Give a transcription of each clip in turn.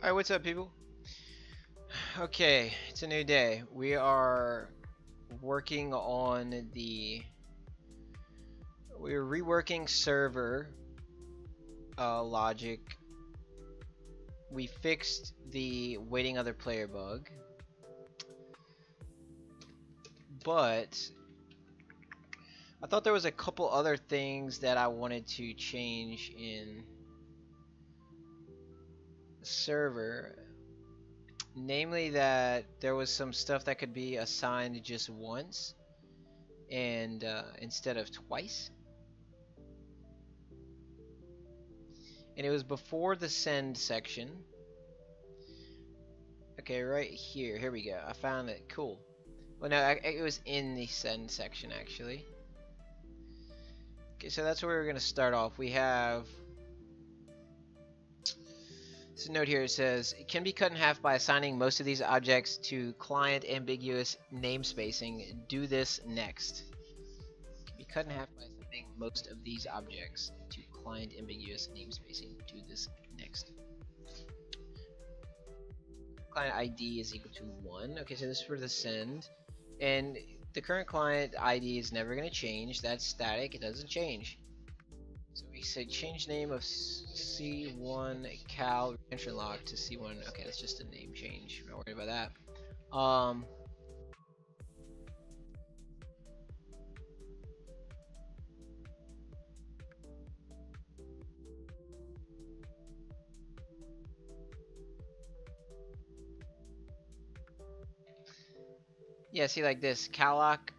Alright, what's up, people? Okay, it's a new day. We are working on we're reworking server logic. We fixed the waiting other player bug, but I thought there was a couple other things that I wanted to change in server. Namely, that there was some stuff that could be assigned just once and instead of twice. And it was before the send section. Okay, right here. Here we go. I found it. Cool. Well, no, it was in the send section, actually. Okay, so that's where we're going to start off. We have this note here. It says, it can be cut in half by assigning most of these objects to client ambiguous namespacing. Do this next. It can be cut in half by assigning most of these objects to client ambiguous namespacing. Do this next. Client ID is equal to 1. Okay, so this is for the send. And the current client ID is never going to change. That's static. It doesn't change. So we say change name of C1 cal entrant lock to C1. Okay, that's just a name change. I'm not worried about that. Yeah, see, like this calloc.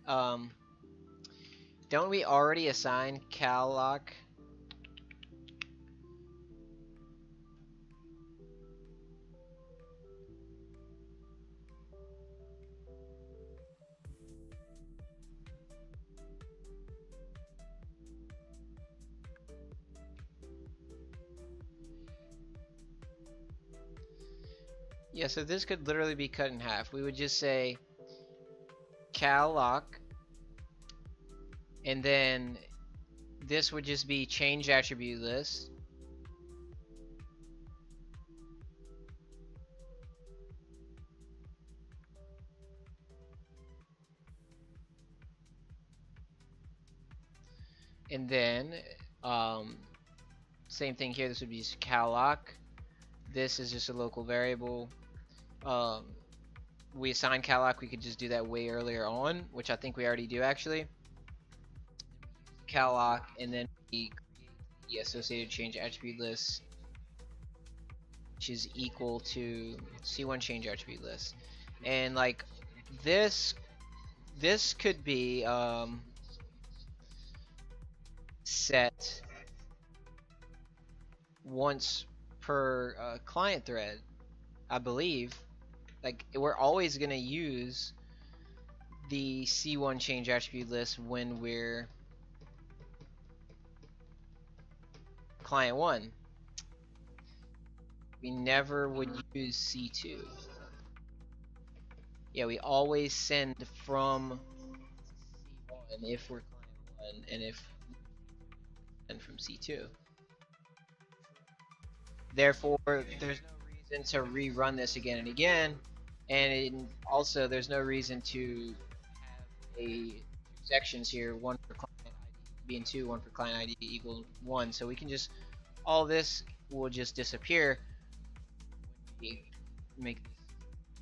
Don't we already assign calloc? Yeah, so this could literally be cut in half. We would just say calloc, and then this would just be change attribute list. And then same thing here. This would be calloc. This is just a local variable. We assign calloc. We could just do that way earlier on, which I think we already do actually. Calloc, and then we create the associated change attribute list, which is equal to C1 change attribute list. And like this could be set once per client thread, I believe. Like, we're always gonna use the C1 change attribute list when we're client 1. We never would use C2. Yeah, we always send from C1 if we're client 1, and if and from C2. Therefore, there's no reason to rerun this again and again, and also there's no reason to have two sections here, one for client ID being 2, one for client ID equal 1. So we can just, all this will just disappear when we make this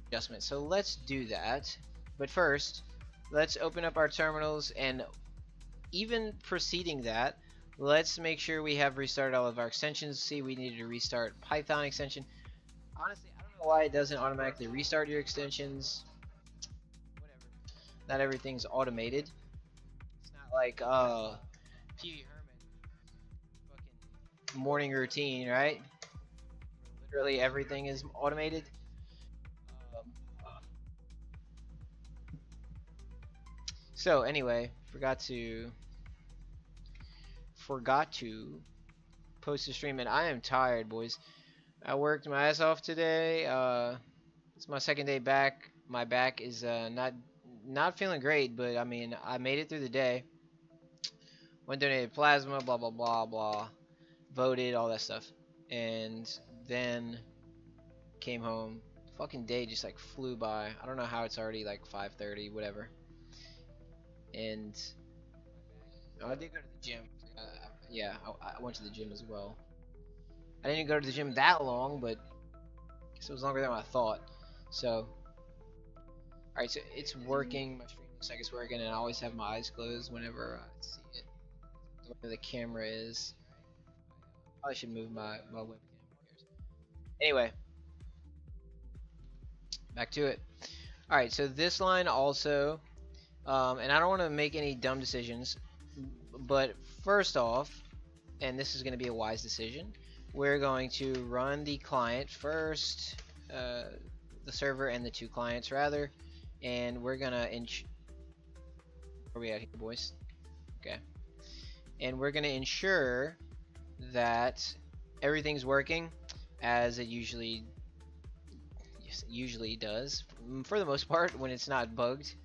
adjustment. So let's do that. But first, let's open up our terminals, and even preceding that, let's make sure we have restarted all of our extensions. See, we needed to restart Python extension. Honestly, I don't know why it doesn't automatically restart your extensions. Whatever. Not everything's automated. It's not like PV Herman fucking morning routine, right? Literally everything is automated. So anyway, forgot to post a stream, and I am tired, boys. I worked my ass off today. It's my second day back. My back is not feeling great, but I mean, I made it through the day. Went donated plasma, blah blah blah blah, voted, all that stuff, and then came home. Fucking day just like flew by. I don't know how it's already like 5:30, whatever. And I did go to the gym. Yeah, I went to the gym as well. I didn't go to the gym that long, but I guess it was longer than I thought. So, alright, so it's working. My stream looks like it's working, and I always have my eyes closed whenever I see it. The way the camera is. I should move my webcam. Anyway, back to it. Alright, so this line also, and I don't want to make any dumb decisions, but first off, and this is going to be a wise decision, we're going to run the client first, the server and the two clients rather, and we're going to where are we at here, boys? Okay. And we're going to ensure that everything's working as it usually does, for the most part, when it's not bugged.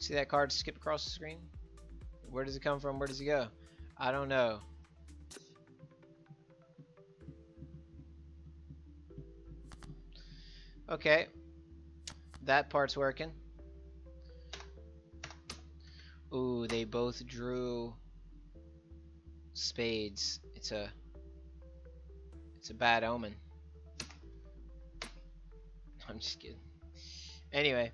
See that card skip across the screen? Where does it come from? Where does it go? I don't know. Okay, that part's working. Ooh, they both drew spades. It's a bad omen. I'm just kidding. Anyway,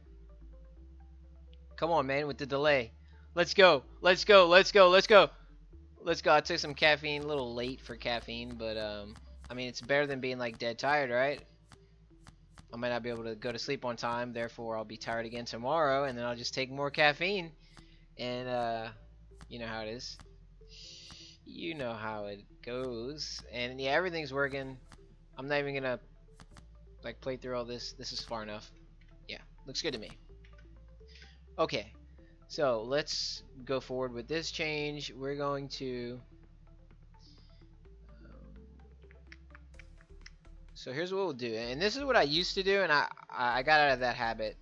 come on, man, with the delay. Let's go. Let's go. Let's go. Let's go. Let's go. I took some caffeine, a little late for caffeine, but I mean, it's better than being like dead tired, right? I might not be able to go to sleep on time, therefore I'll be tired again tomorrow, and then I'll just take more caffeine, and you know how it is. You know how it goes. And yeah, everything's working. I'm not even gonna like play through all this. This is far enough. Yeah, looks good to me. Okay, so let's go forward with this change. We're going to so here's what we'll do, and this is what I used to do, and I got out of that habit.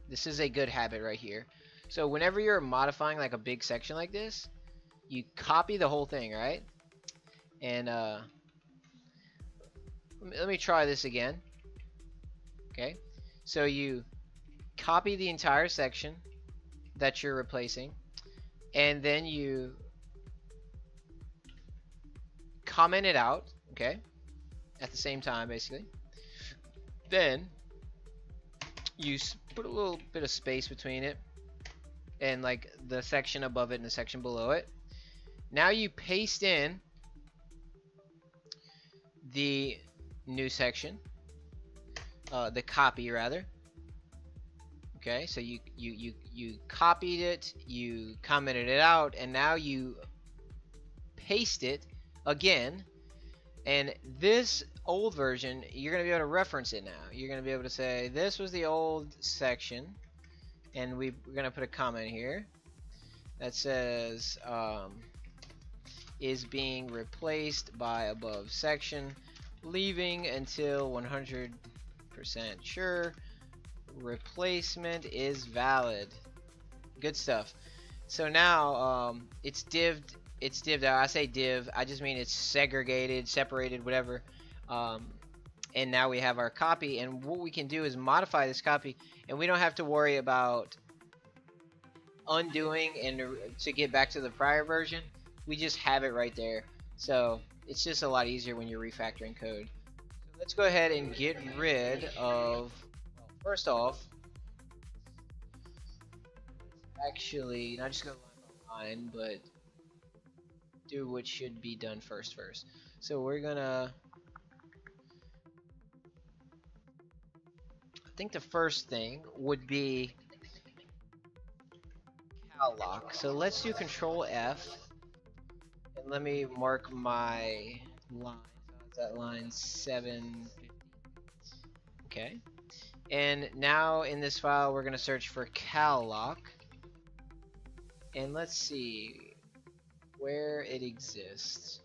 This is a good habit right here. So whenever you're modifying like a big section like this, you copy the whole thing, right? And let me try this again. Okay, so you copy the entire section that you're replacing, and then you comment it out, okay, at the same time, basically. Then you put a little bit of space between it and like the section above it and the section below it. Now you paste in the new section, the copy rather. Okay, so you copied it, you commented it out, and now you paste it again. And this old version, you're going to be able to reference it now. You're going to be able to say, this was the old section, and we're going to put a comment here that says, is being replaced by above section, leaving until 100% sure. Replacement is valid. Good stuff. So now it's div'd. It's div'd out. I say div, I just mean it's segregated, separated, whatever. And now we have our copy, and what we can do is modify this copy, and we don't have to worry about undoing and to get back to the prior version. We just have it right there. So it's just a lot easier when you're refactoring code. So let's go ahead and get rid of, first off, actually not just go line by line, but do what should be done first. So we're gonna, I think the first thing would be cal lock. So let's do Control F, and let me mark my line. Is that line 7? Okay. And now in this file we're gonna search for cal lock. And let's see where it exists.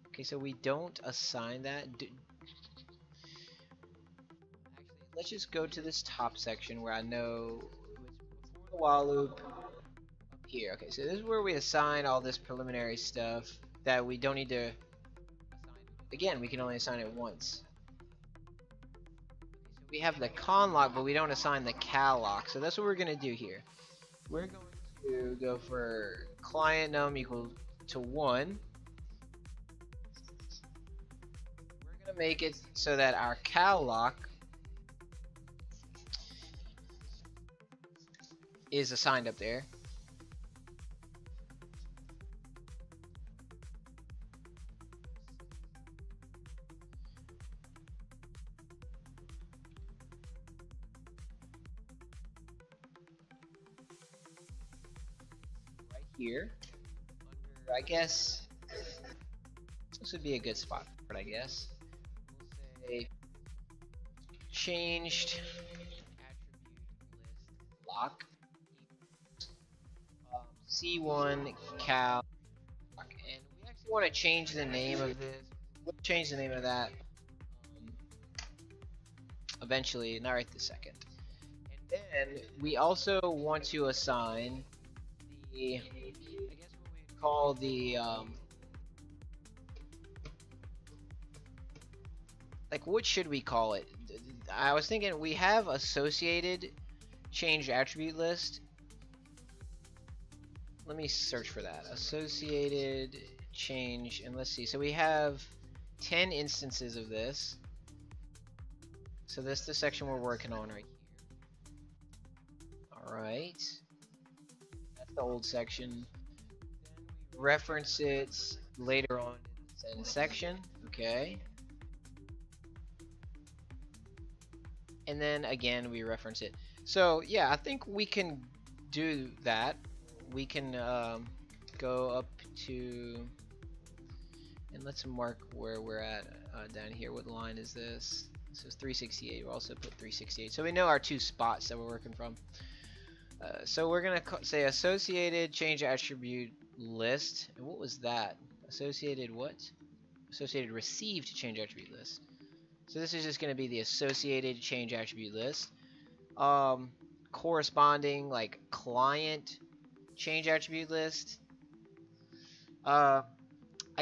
Okay, so we don't assign that. Let's just go to this top section where I know the while loop here. Okay, so this is where we assign all this preliminary stuff that we don't need to. Again, we can only assign it once. We have the con lock, but we don't assign the cal lock. So that's what we're gonna do here. We're going to go for client num equal to 1. We're gonna make it so that our cal lock is assigned up there. Right here. Under, I guess this would be a good spot for it, I guess. We'll say changed attribute list lock C1 cal lock, and we actually want to change the name of this. We'll change the name of that eventually, not right this second. And then we also want to assign the, I guess what we call the like, what should we call it? I was thinking we have associated change attribute list. Let me search for that. Associated change, and let's see. So we have 10 instances of this. So this is the section we're working on right here. Alright. That's the old section. Then we reference it later on in the section. Okay. And then again we reference it. So yeah, I think we can do that. We can go up to, and let's mark where we're at down here. What line is this? This is 368. We'll also put 368 so we know our 2 spots that we're working from. So we're gonna say associated change attribute list. And what was that? Associated what? Associated received change attribute list. So this is just going to be the associated change attribute list. Corresponding like client change attribute list. I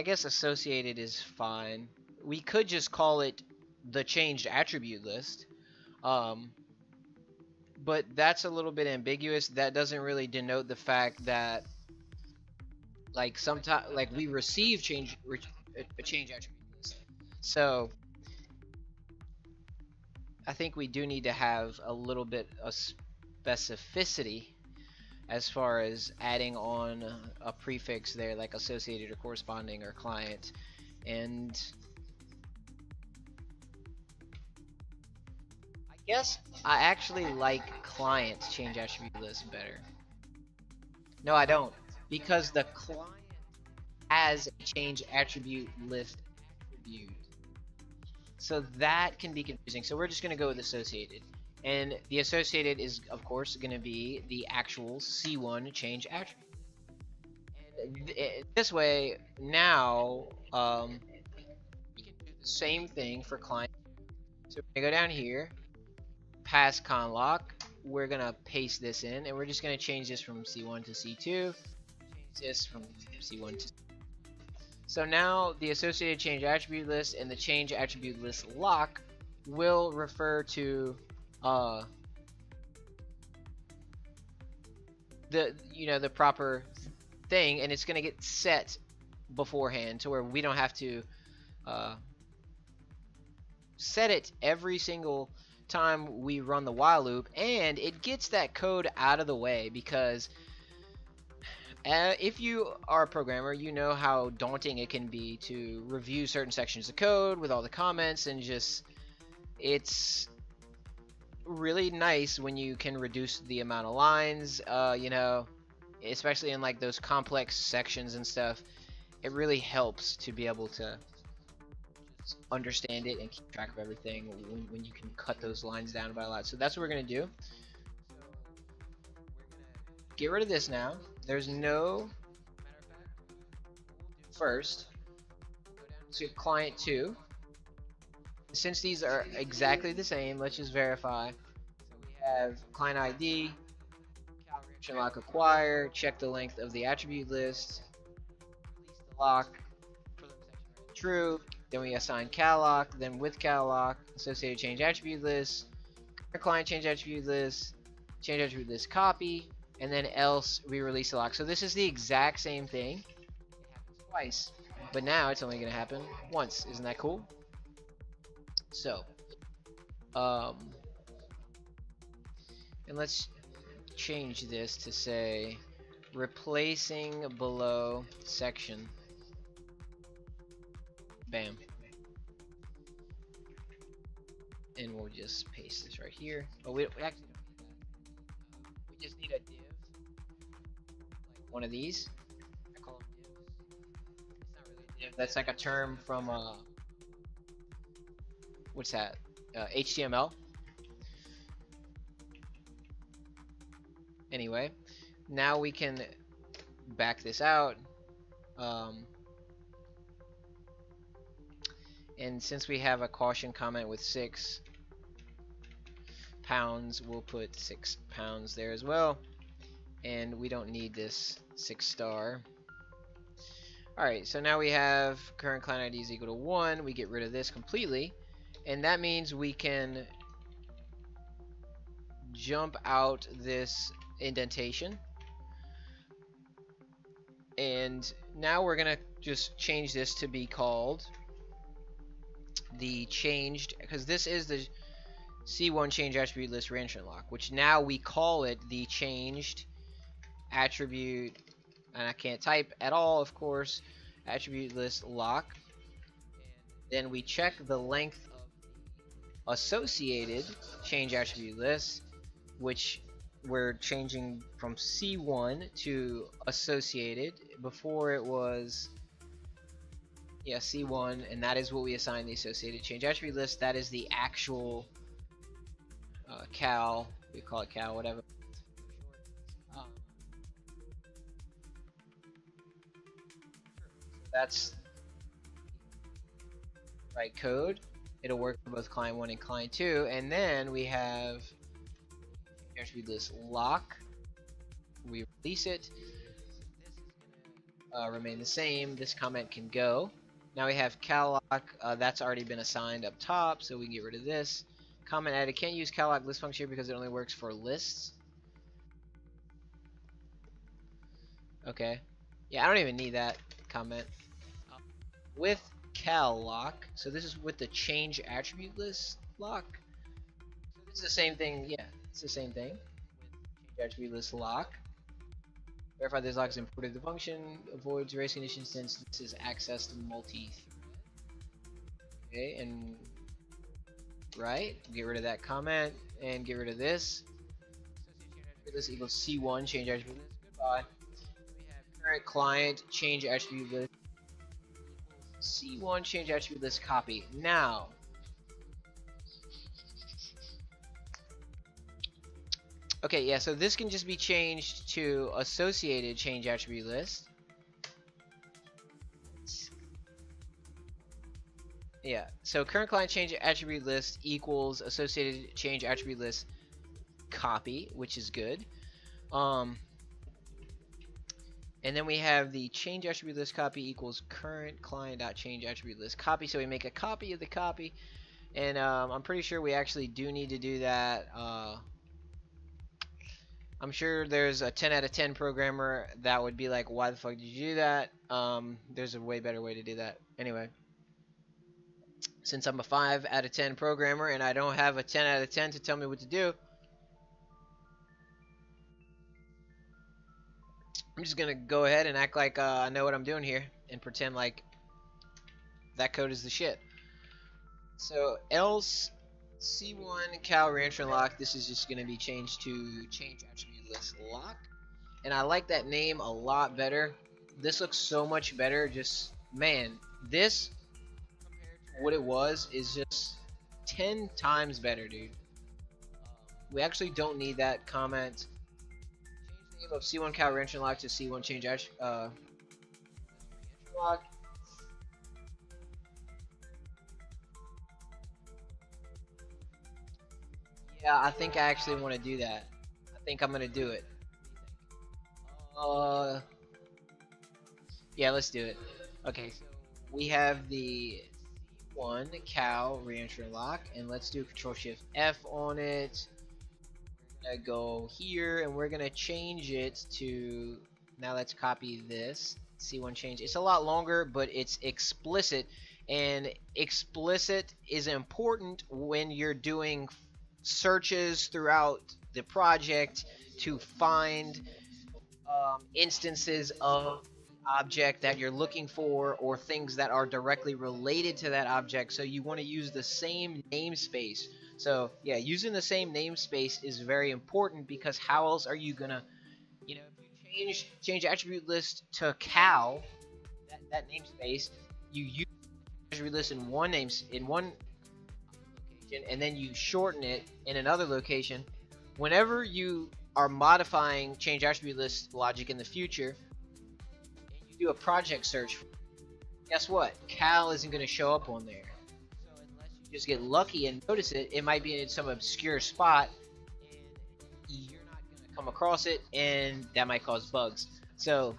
guess associated is fine. We could just call it the changed attribute list. But that's a little bit ambiguous. That doesn't really denote the fact that like sometimes like we receive a change attribute list. So I think we do need to have a little bit of specificity as far as adding on a prefix there, like associated or corresponding or client. And I guess I actually like client change attribute list better. No, I don't, because the client has a change attribute list attribute. So that can be confusing. So we're just going to go with associated. And the associated is, of course, going to be the actual C1 change attribute. And this way, now, we can do the same thing for client. So we're going to go down here, pass con lock. We're going to paste this in, and we're just going to change this from C1 to C2. Change this from C1 to C2. So now the associated change attribute list and the change attribute list lock will refer to the proper thing, and it's going to get set beforehand to where we don't have to set it every single time we run the while loop, and it gets that code out of the way, because if you are a programmer, you know how daunting it can be to review certain sections of code with all the comments, and just it's really nice when you can reduce the amount of lines, you know, especially in like those complex sections and stuff. It really helps to be able to just understand it and keep track of everything when you can cut those lines down by a lot. So that's what we're going to do. So we're going get rid of this now. There's no first. To client 2. Since these are exactly the same, let's just verify. So we have client ID, cal lock acquire, check the length of the attribute list, release the lock, true. Then we assign cal lock, then with cal lock, associated change attribute list, client change attribute list, change attribute list copy, and then else we release the lock. So this is the exact same thing. It happens twice, but now it's only going to happen once. Isn't that cool? So, and let's change this to say replacing below section. Bam. And we'll just paste this right here. Oh, we actually don't need that. We just need a div, like one of these. I call them divs. It's not really a div. That's like a term from what's that? HTML. Anyway, now we can back this out. And since we have a caution comment with 6 pounds, we'll put 6 pounds there as well. And we don't need this 6 star. Alright, so now we have current client ID is equal to 1. We get rid of this completely. And that means we can jump out this indentation. And now we're going to just change this to be called the changed, because this is the C1 change attribute list reentrant lock, which now we call it the changed attribute, and I can't type at all, of course, attribute list lock. Then we check the length of the associated change attribute list, which we're changing from C1 to associated. Before it was C1, and that is what we assign the associated change attribute list. That is the actual cal, we call it cal, whatever. That's right code. It'll work for both client 1 and client 2. And then we have attribute list lock. We release it. This is going to remain the same. This comment can go. Now we have cal lock. That's already been assigned up top, so we can get rid of this. Comment added. Can't use cal lock list function here because it only works for lists. Okay. Yeah, I don't even need that comment. With cal lock, so this is with the change attribute list lock. So this is the same thing. Yeah, it's the same thing. With change attribute list lock. Verify this lock is imported to the function. Avoids race conditions since this is accessed multi-thread. Okay, and right, get rid of that comment and get rid of this. This equals C1 change attribute list. Goodbye. We have current client change attribute list. C1 change attribute list copy. Now, okay, yeah, so this can just be changed to associated change attribute list. Yeah, so current client change attribute list equals associated change attribute list copy, which is good. And then we have the change attribute list copy equals current client.change attribute list copy. So we make a copy of the copy, and I'm pretty sure we actually do need to do that. I'm sure there's a 10 out of 10 programmer that would be like, why the fuck did you do that? There's a way better way to do that. Anyway, since I'm a 5 out of 10 programmer and I don't have a 10 out of 10 to tell me what to do, I'm just gonna go ahead and act like I know what I'm doing here and pretend like that code is the shit. So else C1 cal reentrant lock, this is just gonna be changed to change attribute list lock, and I like that name a lot better. This looks so much better. Just, man, this compared to what it was is just 10 times better, dude. We actually don't need that comment. Change name of C1 cal reentry lock to C1 change lock. Yeah, I think I actually want to do that. I think I'm gonna do it. Uh, yeah, let's do it. Okay, so we have the one cal reentry lock, and let's do Control Shift F on it. We're gonna go here, and we're gonna change it to. Now let's copy this. C1 change. It's a lot longer, but it's explicit, and explicit is important when you're doing searches throughout the project to find instances of object that you're looking for or things that are directly related to that object. So you want to use the same namespace. So yeah, using the same namespace is very important, because how else are you gonna, if you change attribute list to cal, that namespace, you use attribute list in one location, and then you shorten it in another location. Whenever you are modifying change attribute list logic in the future, and you do a project search, guess what? Cal isn't going to show up on there. So unless you just get lucky and notice it, it might be in some obscure spot, and you're not going to come across it, and that might cause bugs. So,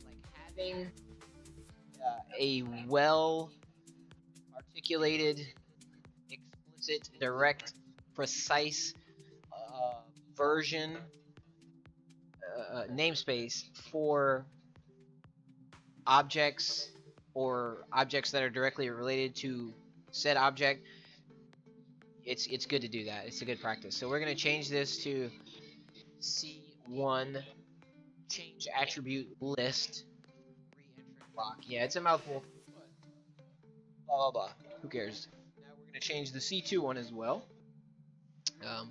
like, having a well articulated, explicit, direct, precise version namespace for objects or objects that are directly related to said object, it's good to do that. It's a good practice. So we're going to change this to C1 change attribute list re-entrant lock. Yeah, it's a mouthful. Blah blah blah. Who cares? Now we're going to change the C2 one as well. And now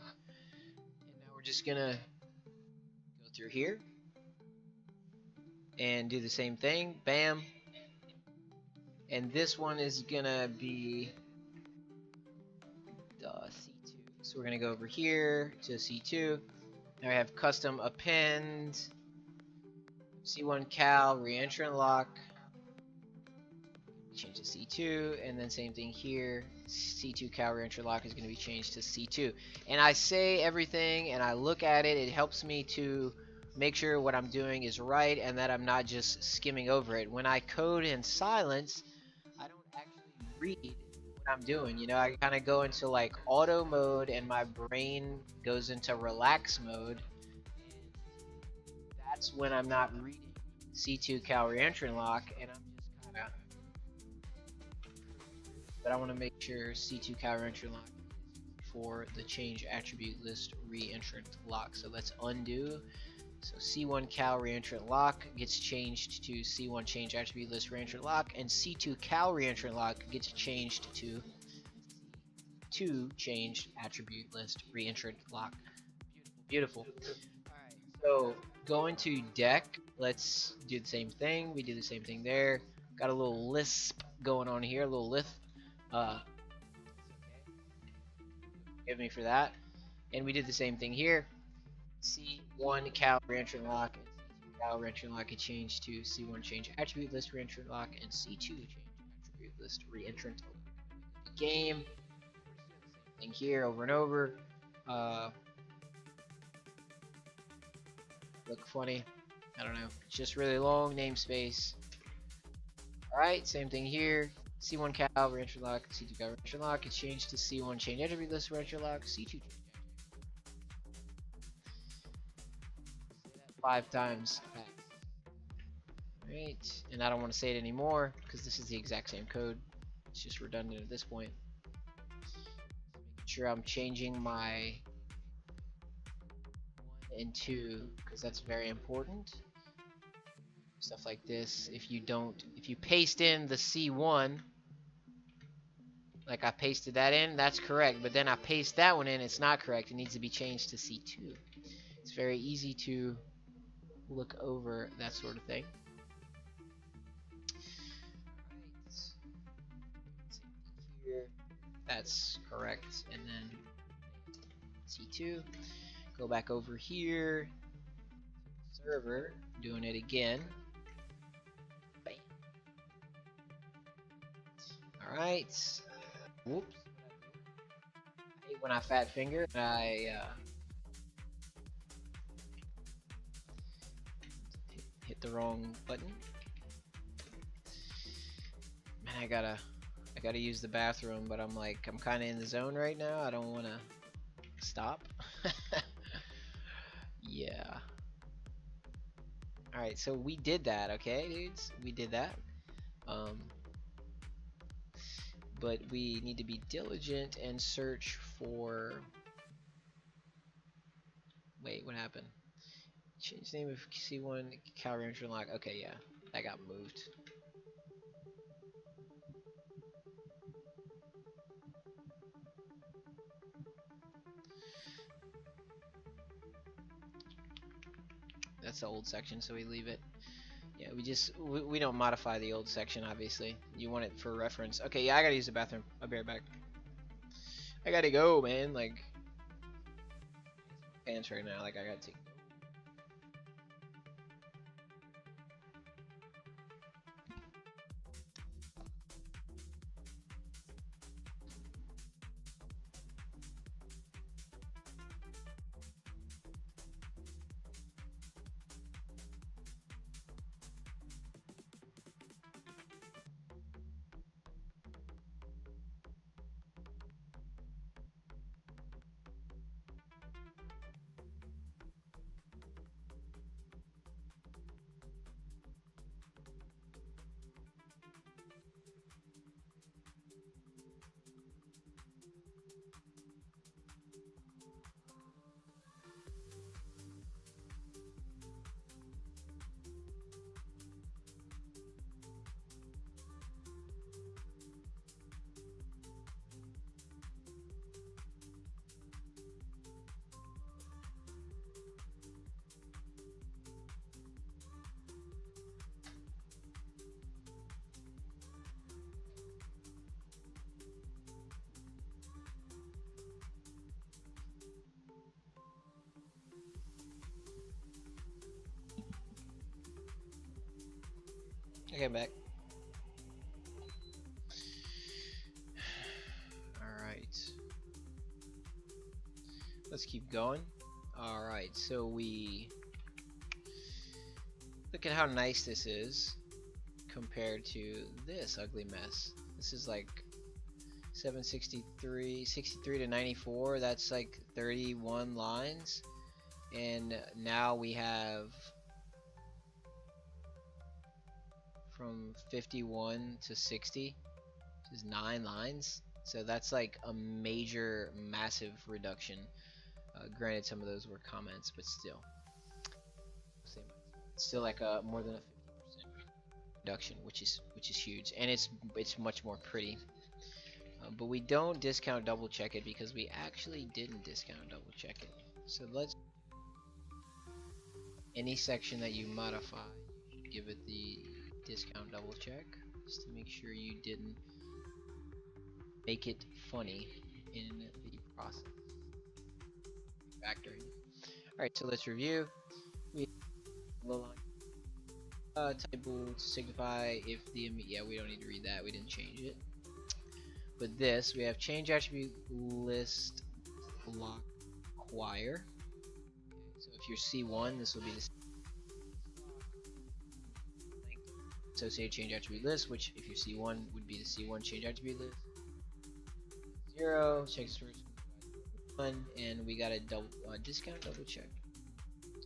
we're just going to go through here and do the same thing. Bam. And this one is gonna be C2. So we're gonna go over here to C2. Now we have custom append, C1 cal reentrant lock. Change to C2, and then same thing here. C2 cal reentrant lock is gonna be changed to C2. And I say everything, and I look at it. It helps me to make sure what I'm doing is right, and that I'm not just skimming over it. When I code in silence, I don't actually read what I'm doing. I kind of go into like auto mode, and my brain goes into relax mode. And that's when I'm not reading C2 cal reentrant lock, and I'm just kind of. But I want to make sure C2 cal reentrant lock is for the change attribute list reentrant lock. So let's undo. So C1 cal reentrant lock gets changed to C1 change attribute list reentrant lock, and C2 cal reentrant lock gets changed to C2 change attribute list reentrant lock. Beautiful. Alright, so going to deck, let's do the same thing. We do the same thing there. Got a little lisp going on here, a little lisp. Forgive me for that. And we did the same thing here. C1 cal reentrant lock and C2 cal reentrant lock get changed to C1 change attribute list reentrant lock and C2 change attribute list reentrant game. Thing here over and over. Look funny. I don't know. It's just really long namespace. Alright, same thing here. C1 cal reentrant lock, C2 cal reentrant lock gets changed to C1 change attribute list reentrant lock, C2 change. 5 times. Right, and I don't want to say it anymore because this is the exact same code. It's just redundant at this point. Making sure I'm changing my 1 and 2 because that's very important. Stuff like this. If you paste in the C1, like I pasted that in, that's correct. But then I paste that one in, it's not correct. It needs to be changed to C2. It's very easy to look over that sort of thing. Here, that's correct, and then C2. Go back over here server, doing it again. Bam. All right. Whoops. I hate when I fat finger. I hit the wrong button. Man, I gotta use the bathroom, but I'm kind of in the zone right now. I don't want to stop. Yeah. All right, so we did that, okay, dudes? We did that. Um, but we need to be diligent and search for. Wait, what happened? Change the name of C1 Cal Rancher Unlock. Okay, yeah, that got moved. That's the old section, so we leave it. Yeah, we don't modify the old section, obviously. You want it for reference. Okay, yeah, I gotta use the bathroom. I'll be right back. I gotta go, man. Like, pants right now. Like, I gotta take. Okay, I'm back. Alright. Let's keep going. Alright, so we... Look at how nice this is compared to this ugly mess. This is like 763, 63 to 94. That's like 31 lines. And now we have from 51 to 60, which is 9 lines. So that's like a major, massive reduction. Granted, some of those were comments, but still, still like a more than a 50% reduction, which is huge, and it's much more pretty. But we don't discount double check it because we actually didn't discount double check it. So let's any section that you modify, give it the discount double check just to make sure you didn't make it funny in the process. Factoring. Alright, so let's review. We type bool to signify if the yeah, we don't need to read that, we didn't change it. But this, we have change attribute list block acquire. So if you're C1, this will be the associated change attribute list, which if you're C1 would be the C1 change attribute list. 0 checks first 1, and we got a double discount double check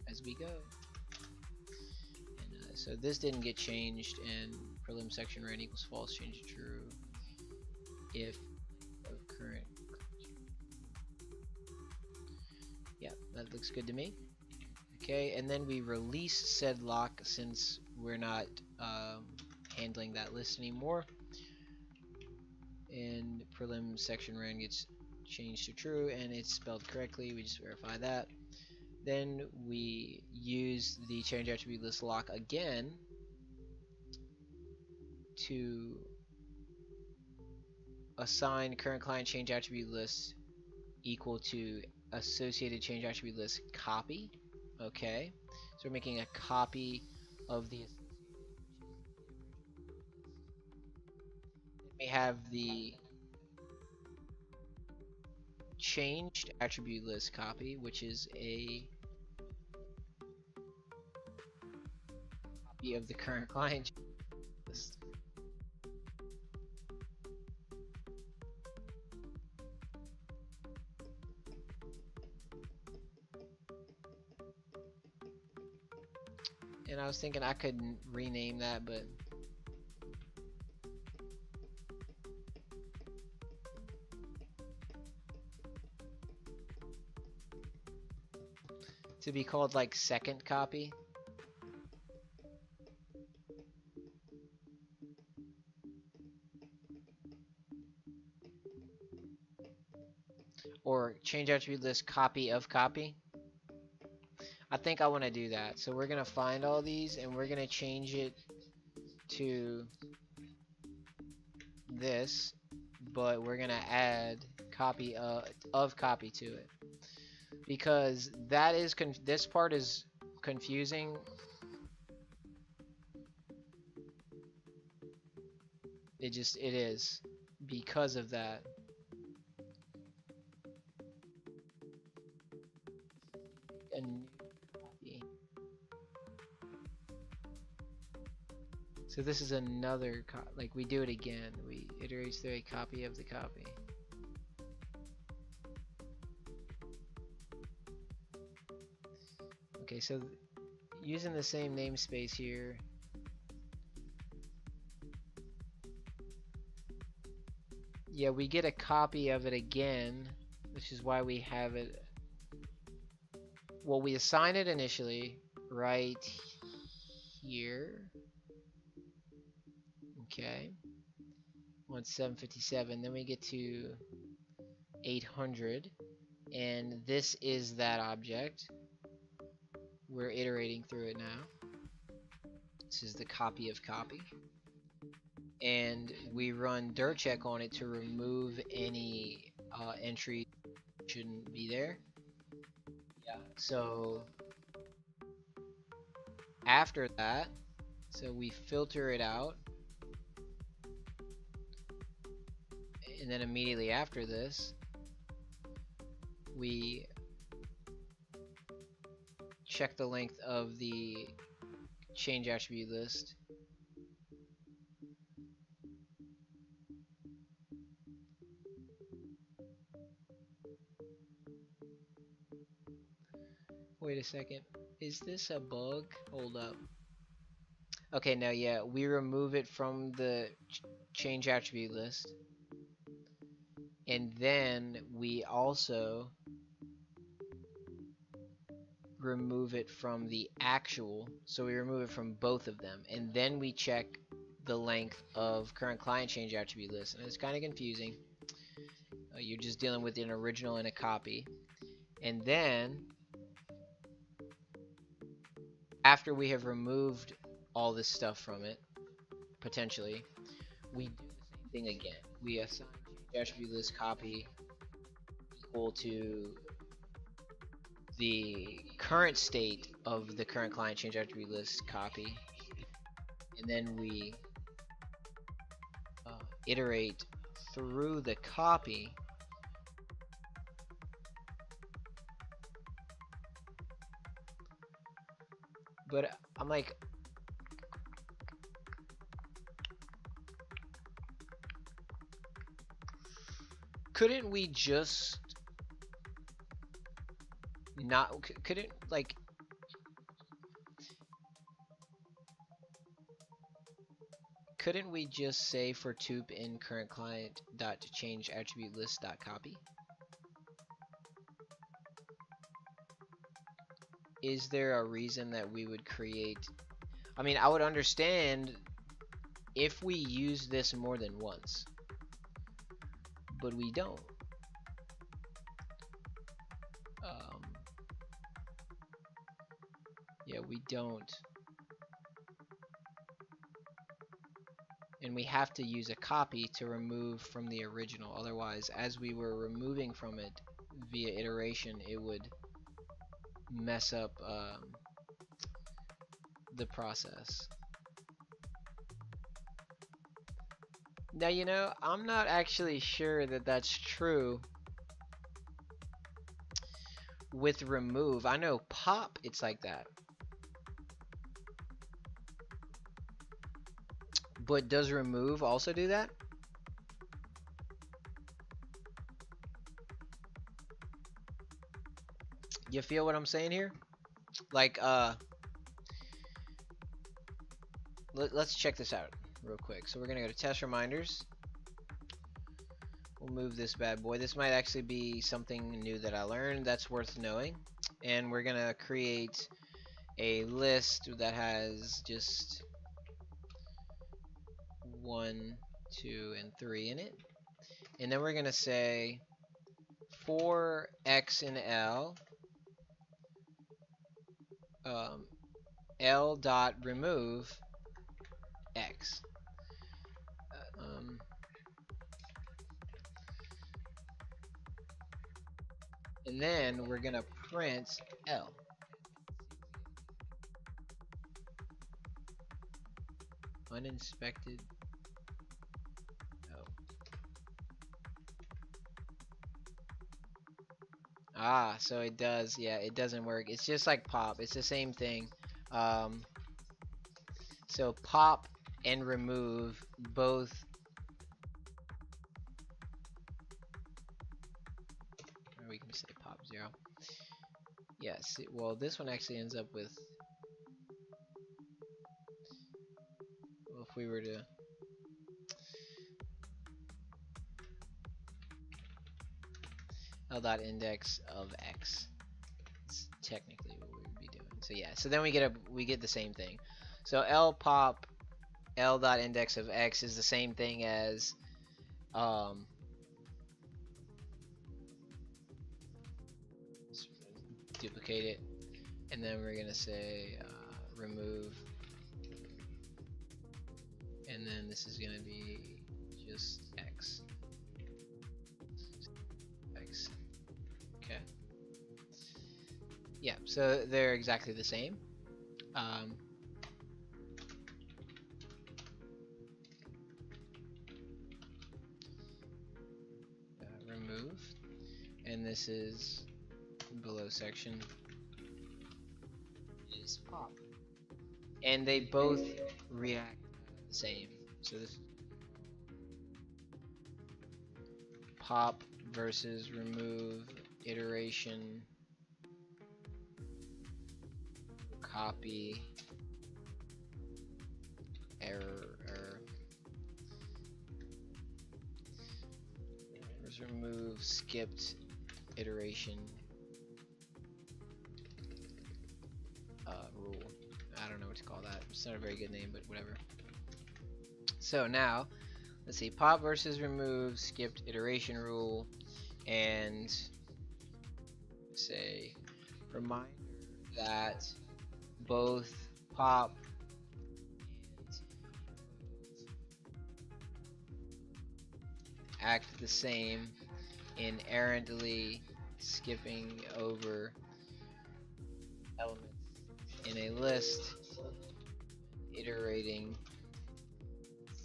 as we go. And so this didn't get changed, and prelim section ran equals false, change to true if of current. Yeah, that looks good to me. Okay, and then we release said lock since we're not handling that list anymore. And prelim section ran gets changed to true, and it's spelled correctly. We just verify that. Then we use the change attribute list lock again to assign current client change attribute list equal to associated change attribute list copy. Okay, So we're making a copy of the we have the changed attribute list copy, which is a copy of the current client list. And I was thinking I could rename that, but to be called like second copy. Or change attribute list copy of copy. I think I want to do that. So we're going to find all these and we're going to change it to this, but we're going to add copy of copy to it. Because that is this part is confusing. It is because of that. A new copy. So this is another like we do it again. We iterate through a copy of the copy. Okay, so using the same namespace here. Yeah, we get a copy of it again, which is why we have it. Well, we assign it initially right here. Okay. On 757, then we get to 800, and this is that object. We're iterating through it now. This is the copy of copy. And we run dirt check on it to remove any entry shouldn't be there. Yeah. So after that, so we filter it out, and then immediately after this, we check the length of the change attribute list. Wait a second. Is this a bug? Hold up. Okay, now yeah, we remove it from the change attribute list. And then we also remove it from the actual. So we remove it from both of them. And then we check the length of current client change attribute list. And it's kind of confusing. You're just dealing with an original and a copy. And then after we have removed all this stuff from it, potentially, we do the same thing again. We assign change attribute list copy equal to the current state of the current client change attribute list copy, and then we iterate through the copy. But I'm like, couldn't we just not, couldn't, like, couldn't we just say for toop in current client dot change attribute list dot copy? Is there a reason that we would create? I mean, I would understand if we use this more than once, but we don't. Yeah, we don't. And we have to use a copy to remove from the original. Otherwise, as we were removing from it via iteration, it would mess up the process. Now, you know, I'm not actually sure that that's true with remove. I know pop, it's like that. But does remove also do that? You feel what I'm saying here? Like, let's check this out real quick. So we're gonna go to test reminders. We'll move this bad boy. This might actually be something new that I learned that's worth knowing. And we're gonna create a list that has just 1, 2, and 3 in it. And then we're gonna say for x and L, L dot remove x. And then we're gonna print L. Uninspected. Oh. Ah, so it does. Yeah, it doesn't work. It's just like pop. It's the same thing. So pop and remove both. Or we can say pop 0. Yes. Well, this one actually ends up with. Well, if we were to. L dot index of x. It's technically what we would be doing. So yeah. So then we get the same thing. So L pop L dot index of x is the same thing as duplicate it, and then we're gonna say remove, and then this is gonna be just x. Okay. Yeah, so they're exactly the same. Remove, and this is below section is pop, and they both react the same. So this pop versus remove iteration copy error remove skipped iteration rule. I don't know what to call that. It's not a very good name, but whatever. So now let's see, pop versus remove skipped iteration rule, and say reminder that both pop and act the same in errantly skipping over elements in a list, iterating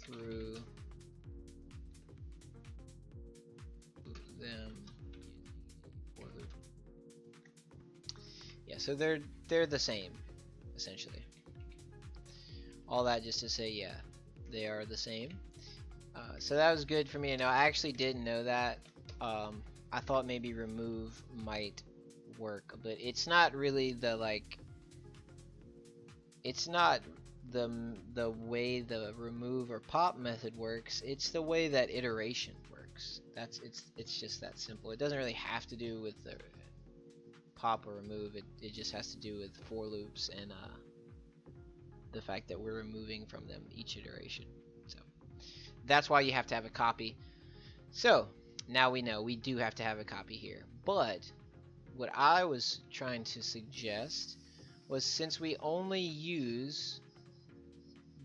through them. Yeah, so they're the same essentially. All that just to say, yeah, they are the same. So that was good for me to know. I actually didn't know that. I thought maybe remove might work, but it's not really the it's not the way the remove or pop method works. It's the way that iteration works. It's just that simple. It doesn't really have to do with the pop or remove. It just has to do with for loops and the fact that we're removing from them each iteration. So that's why you have to have a copy. So now we know we do have to have a copy here. But what I was trying to suggest was, since we only use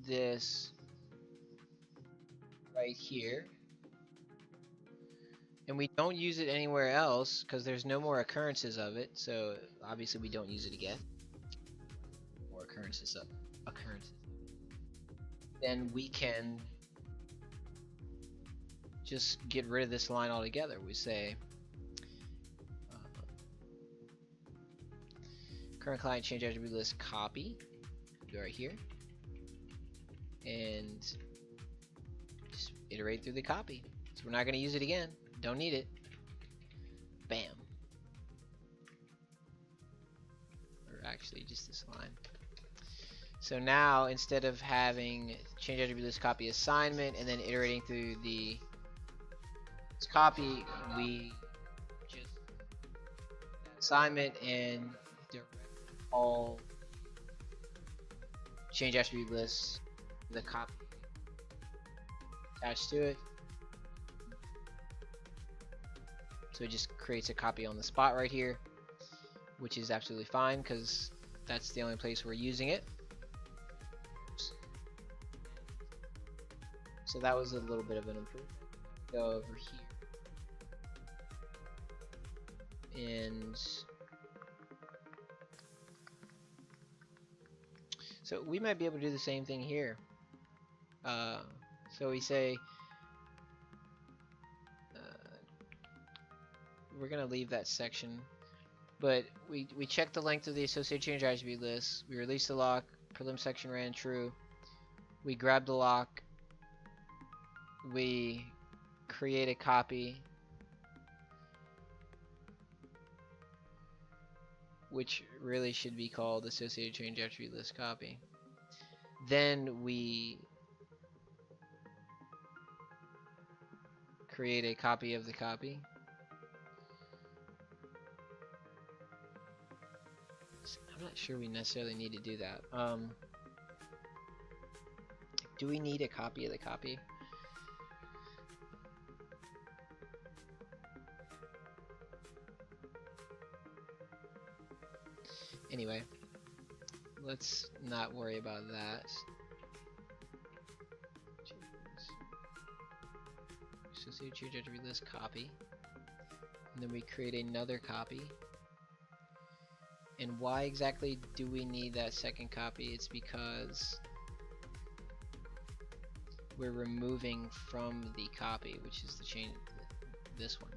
this right here and we don't use it anywhere else because there's no more occurrences of it, so obviously we don't use it again. More occurrences up. occurrences, then we can just get rid of this line altogether. We say current client change attribute list copy, go right here, and just iterate through the copy. So we're not going to use it again. Don't need it. Bam. Or actually just this line. So now instead of having change attribute list copy assignment and then iterating through the copy, we just assignment and direct all change attribute lists, the copy attached to it. So it just creates a copy on the spot right here, which is absolutely fine because that's the only place we're using it. So that was a little bit of an improvement. Go over here. And so we might be able to do the same thing here. So we say, we're going to leave that section, but we check the length of the associated change attribute list. We release the lock, prelim section ran true. We grab the lock, we create a copy, which really should be called associated change attribute list copy. Then we create a copy of the copy. I'm not sure we necessarily need to do that. Do we need a copy of the copy? Anyway, let's not worry about that. Associated change attribute list copy, and then we create another copy. And why exactly do we need that second copy? It's because we're removing from the copy, which is the change, this one.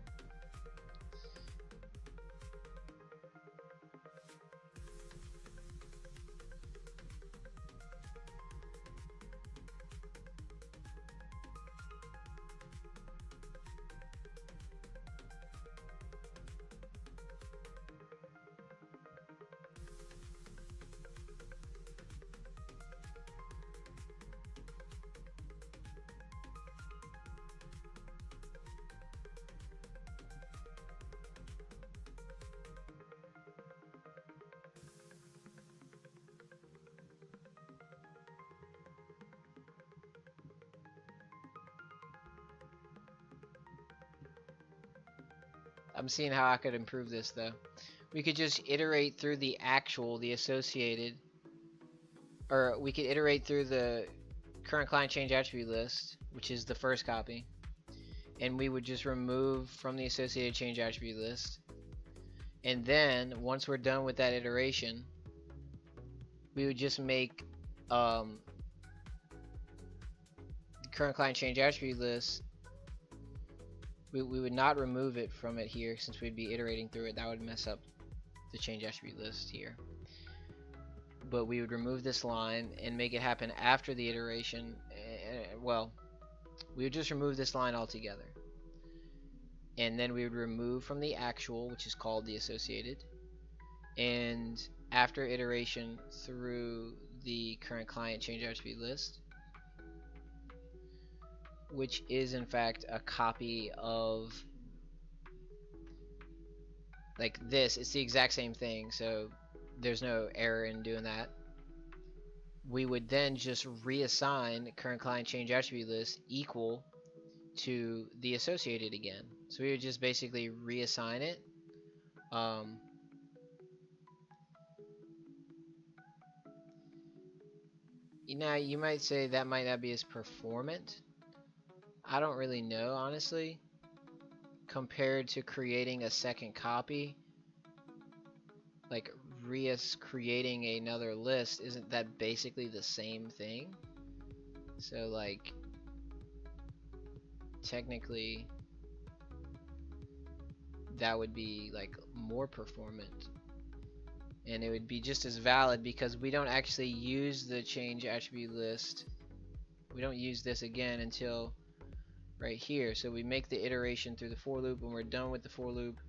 I'm seeing how I could improve this though. We could just iterate through the actual, the associated, or we could iterate through the current client change attribute list, which is the first copy, and we would just remove from the associated change attribute list. And then once we're done with that iteration, we would just make the current client change attribute list. We would not remove it from it here since we'd be iterating through it. That would mess up the change attribute list here. But we would remove this line and make it happen after the iteration. Well, we would just remove this line altogether. And then we would remove from the actual, which is called the associated. And after iteration through the current client change attribute list, which is in fact a copy of like this. It's the exact same thing, so there's no error in doing that. We would then just reassign current client change attribute list equal to the associated again. So we would just basically reassign it. Now you might say that might not be as performant. I don't really know, honestly, compared to creating a second copy, like creating another list, isn't that basically the same thing? So like technically that would be like more performant, and it would be just as valid because we don't actually use the change attribute list. We don't use this again until right here. So we make the iteration through the for loop. When we're done with the for loop,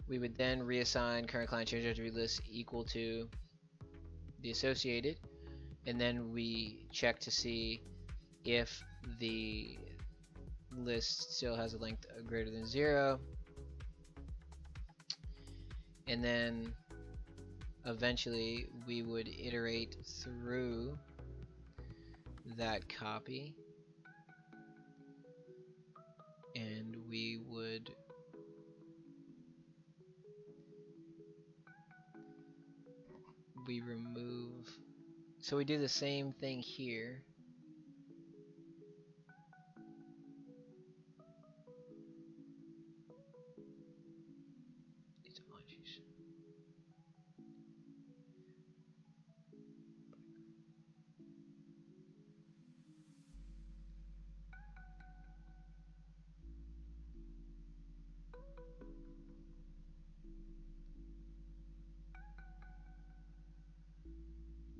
we would then reassign current client change attribute list equal to the associated, and then we check to see if the list still has a length greater than 0, and then eventually we would iterate through that copy, and we would remove, so we do the same thing here.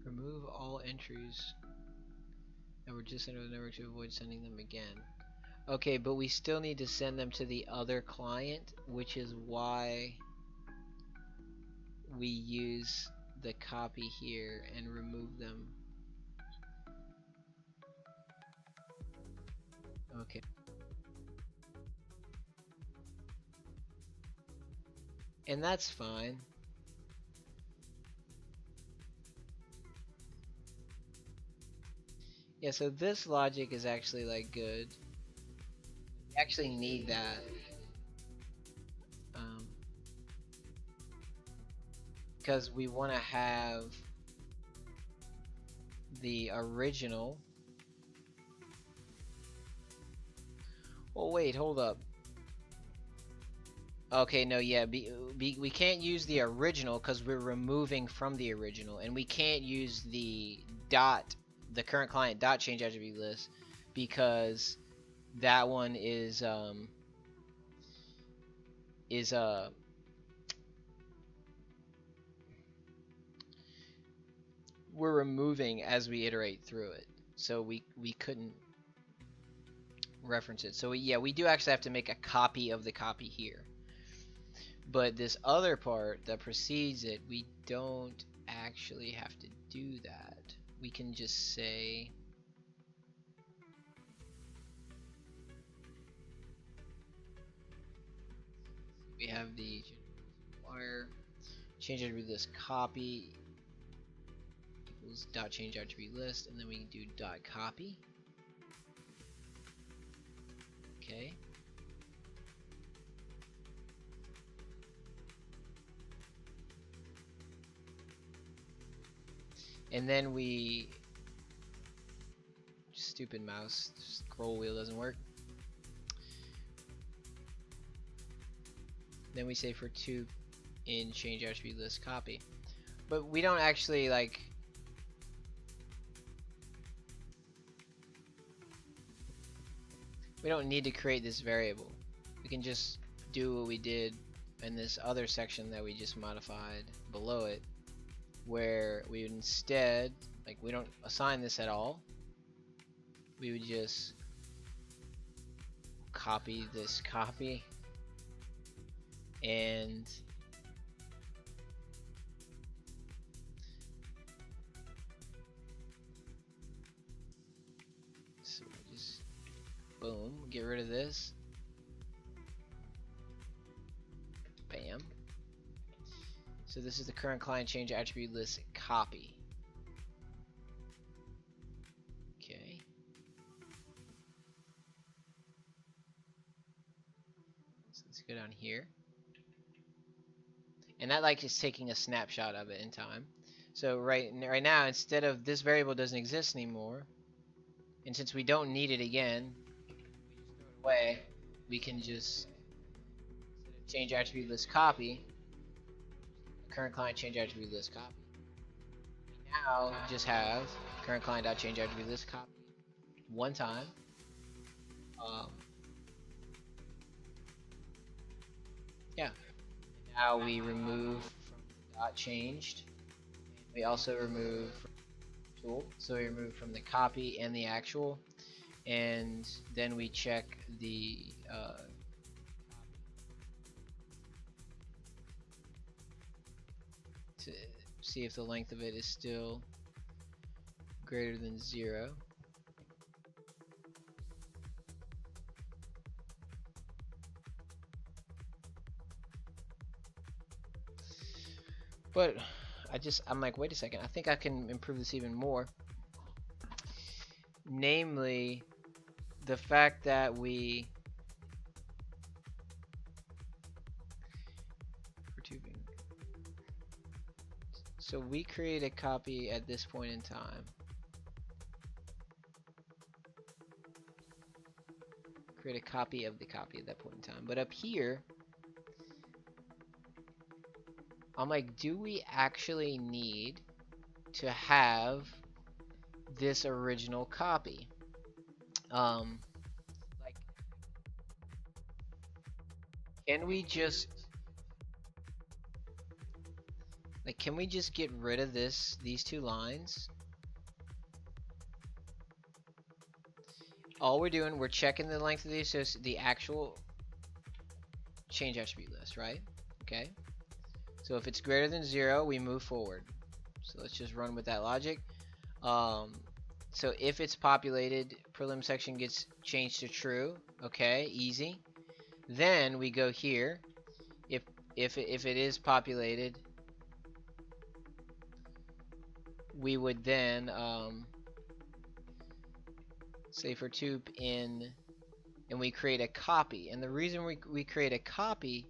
Remove all entries that were just entered the network to avoid sending them again. Okay, but we still need to send them to the other client, which is why we use the copy here and remove them. Okay. And that's fine. Yeah, so this logic is actually like good. We actually need that. Because we want to have the original. Oh wait, hold up. Okay, no, yeah, we can't use the original because we're removing from the original, and we can't use the current client dot change attribute list because that one is we're removing as we iterate through it, so we couldn't reference it. So yeah, we do actually have to make a copy of the copy here. But this other part that precedes it, we don't actually have to do that. We can just say we have the wire change attribute list copy equals dot change attribute list, and then we can do dot copy. Okay. And then we, stupid mouse, scroll wheel doesn't work. Then we say for to in change attribute list copy. But we don't actually like, we don't need to create this variable. We can just do what we did in this other section that we just modified below it, where we would instead, like, we don't assign this at all. We would just copy this copy and so just boom, get rid of this. Bam. So this is the current client change attribute list copy. Okay. So let's go down here. And that like is taking a snapshot of it in time. So right now, instead of this variable doesn't exist anymore, and since we don't need it again, we just throw it away. We can just change attribute list copy current client change attribute list copy. Now just have current client.change attribute list copy one time. Yeah. Now we remove from dot changed. We also remove from tool, so we remove from the copy and the actual, and then we check the to see if the length of it is still greater than 0. But I'm like, wait a second, I think I can improve this even more. Namely, the fact that we so we create a copy at this point in time. Create a copy of the copy at that point in time. But up here, I'm like, do we actually need to have this original copy? Like, can we just get rid of these two lines? All we're doing, we're checking the length of the actual change attribute list, right? Okay. So if it's greater than 0, we move forward. So let's just run with that logic. So if it's populated, prelim section gets changed to true. Okay, easy. Then we go here. If it is populated, we would then say for tube in, and we create a copy. And the reason we create a copy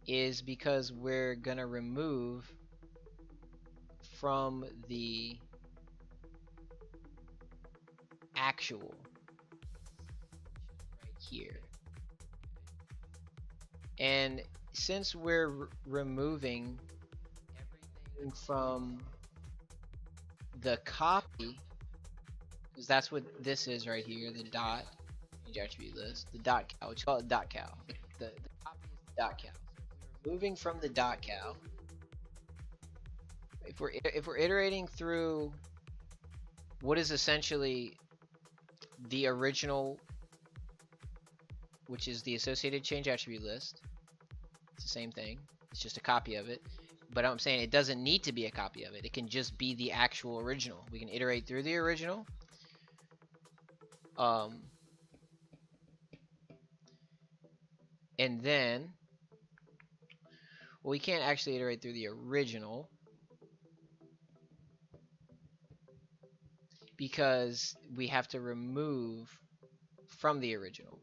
is because we're gonna remove from the actual right here. And since we're removing everything from the copy, because that's what this is right here, the dot change attribute list, the dot cal, which call it dot cal. The copy is the dot cal. So if we're moving from the dot cal, if we're iterating through what is essentially the original, which is the associated change attribute list, it's the same thing. It's just a copy of it. But I'm saying it doesn't need to be a copy of it. It can just be the actual original. We can iterate through the original. And then, well, we can't actually iterate through the original because we have to remove from the original.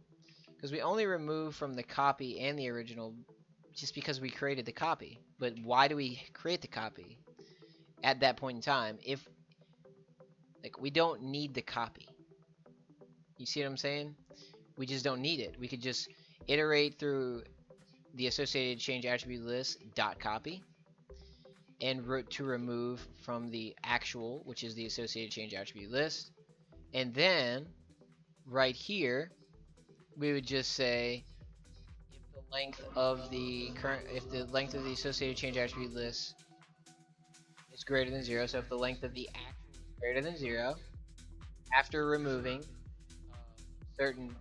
Because we only remove from the copy and the original just because we created the copy. But why do we create the copy at that point in time if, like, we don't need the copy? You see what I'm saying? We just don't need it. We could just iterate through the associated change attribute list dot copy and to remove from the actual, which is the associated change attribute list. And then right here we would just say if the length of the associated change attribute list is greater than 0, so if the length of the actual is greater than 0, after removing certain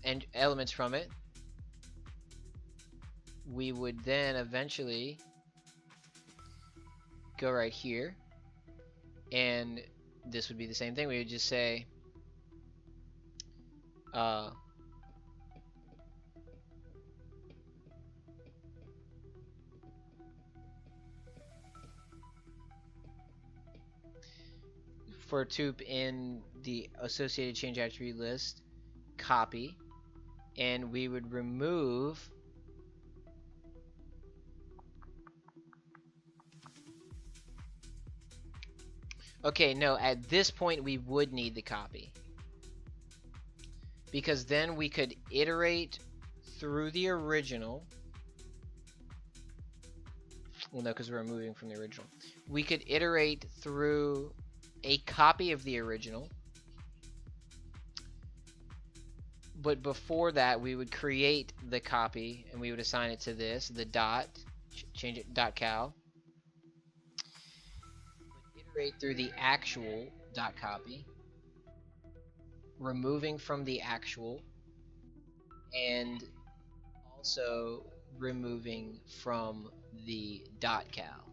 and elements from it, we would then eventually go right here, and this would be the same thing. We would just say for tube in the associated change attribute list copy, and we would remove okay, no, at this point we would need the copy, because then we could iterate through the original Well, no, because we're removing from the original. We could iterate through a copy of the original. But before that, we would create the copy and we would assign it to this, the dot, change it .cal. Iterate through the actual .copy, removing from the actual, and also removing from the .cal.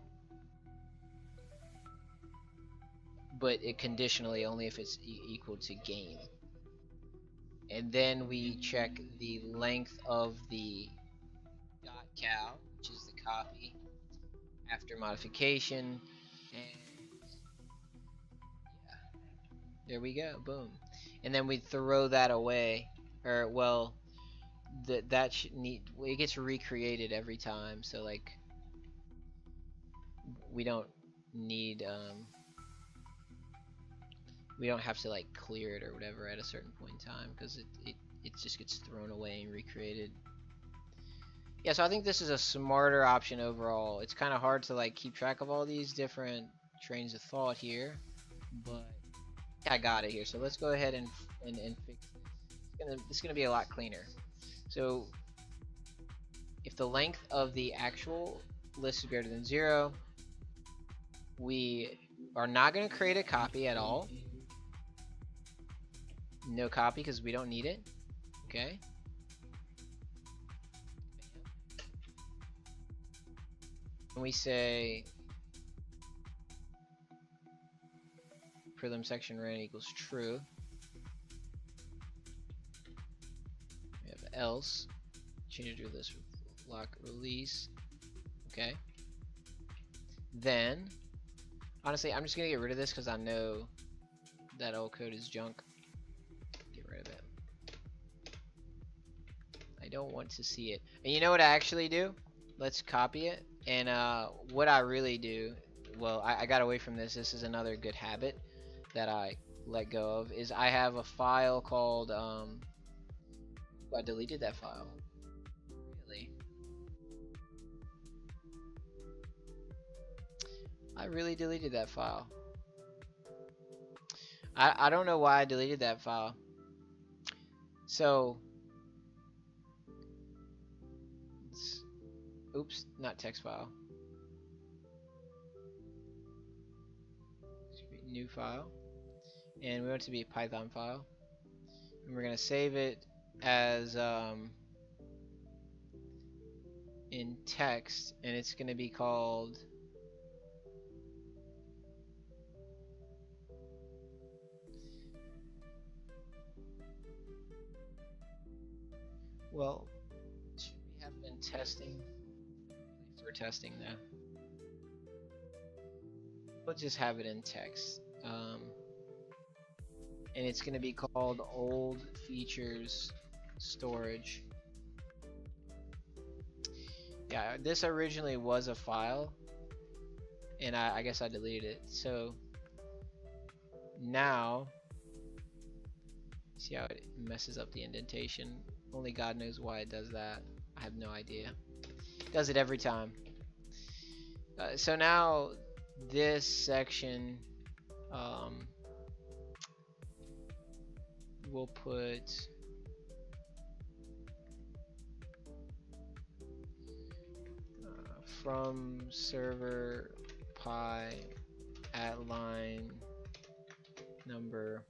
But it conditionally only if it's equal to game. And then we check the length of the .cal, which is the copy, after modification, and yeah, there we go, boom. And then we throw that away, or well, that should need, it gets recreated every time, so like we don't need we don't have to like clear it or whatever at a certain point in time, because it just gets thrown away and recreated. Yeah, so I think this is a smarter option overall. It's kind of hard to like keep track of all these different trains of thought here, but I got it here. So let's go ahead and fix this. It's gonna be a lot cleaner. So if the length of the actual list is greater than 0, we are not going to create a copy at all. No copy because we don't need it. Okay. And we say prelim section ran equals true. We have else. Change it to this lock release. Okay. Then, honestly, I'm just gonna get rid of this because I know that old code is junk. Get rid of it. I don't want to see it. And you know what I actually do? Let's copy it. And what I really do, well, I got away from this. This is another good habit that I let go of. Is I have a file called I deleted that file. Really? I really deleted that file. I don't know why I deleted that file. So, oops, not text file. New file. And we want it to be a Python file. And we're going to save it as in text, and it's going to be called well, should we have been testing? We're testing now. We'll just have it in text, and it's going to be called old features storage. Yeah, this originally was a file, and I guess I deleted it. So now, see how it messes up the indentation? Only God knows why it does that. I have no idea. It does it every time. So now this section, we'll put from server pi at line number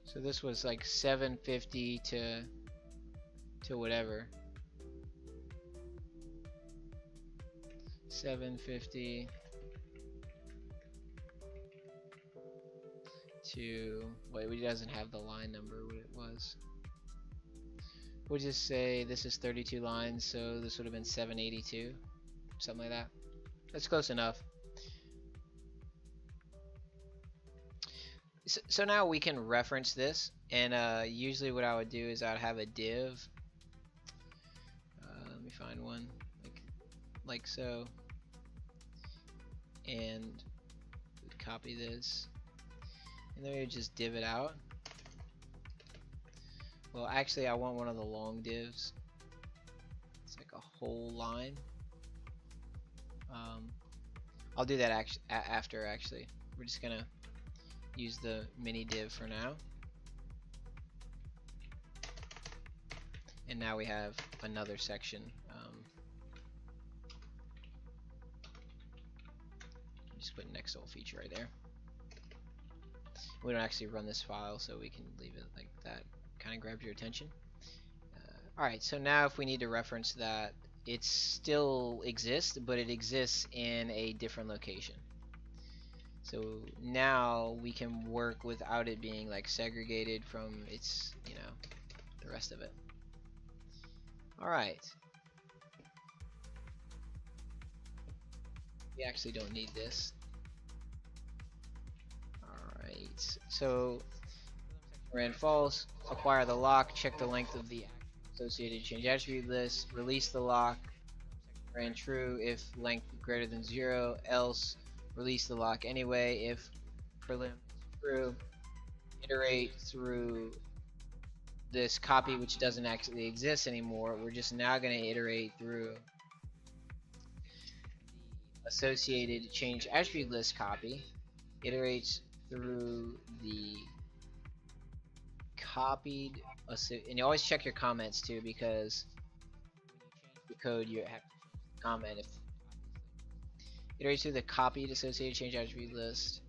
so this was like 750 to whatever, 750 to, wait, it doesn't have the line number, what it was. We'll just say this is 32 lines, so this would have been 782, something like that. That's close enough. So now we can reference this, and usually what I would do is I'd have a div. Let me find one. Like like so, and copy this, and then we would just div it out. Well, actually, I want one of the long divs. It's like a whole line. I'll do that after. Actually, we're just gonna use the mini div for now. And now we have another section. Just put next old feature right there. We don't actually run this file, so we can leave it like that. Kind of grabs your attention. Alright, so now if we need to reference that, it still exists, but it exists in a different location. So now we can work without it being like segregated from its, you know, the rest of it. Alright. We actually don't need this. Alright, so ran false, acquire the lock, check the length of the associated change attribute list, release the lock, ran true if length greater than 0, else release the lock anyway if prelim true, iterate through this copy which doesn't actually exist anymore. We're just now going to iterate through associated change attribute list copy, iterates through the copied, and you always check your comments too, because the code you have to comment if iterates through the copied associated change attribute list,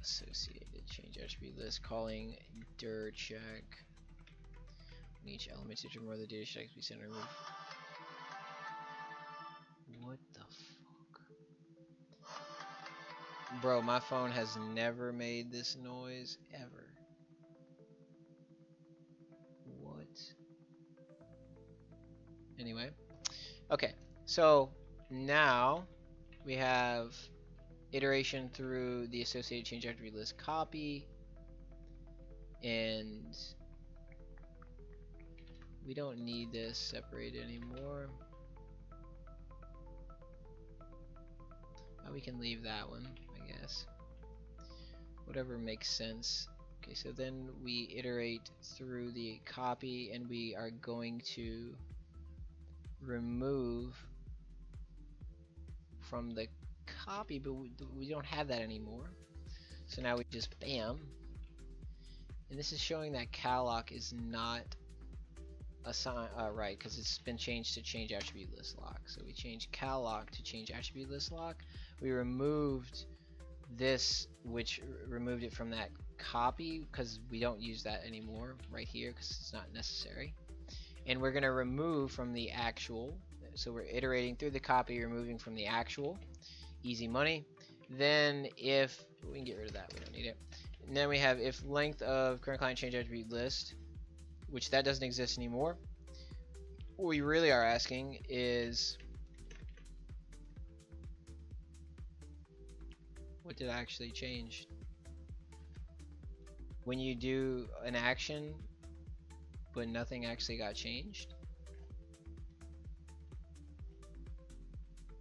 associated change attribute list, calling dir check each element to determine whether the data should be sent or removed. What the fuck? Bro, my phone has never made this noise ever. What? Anyway. Okay, so now we have iteration through the associated change attribute list copy, and we don't need this separated anymore. We can leave that one, I guess. Whatever makes sense. Okay, so then we iterate through the copy, and we are going to remove from the copy, but we don't have that anymore. So now we just bam. And this is showing that calloc is not assigned, right, because it's been changed to change attribute list lock. So we changed calloc to change attribute list lock. We removed this, which removed it from that copy, because we don't use that anymore right here because it's not necessary. And we're going to remove from the actual, so we're iterating through the copy, removing from the actual. Easy money. Then if we can get rid of that, we don't need it. And then we have if length of current client change attribute list, which that doesn't exist anymore. What we really are asking is, what did actually change? When you do an action but nothing actually got changed,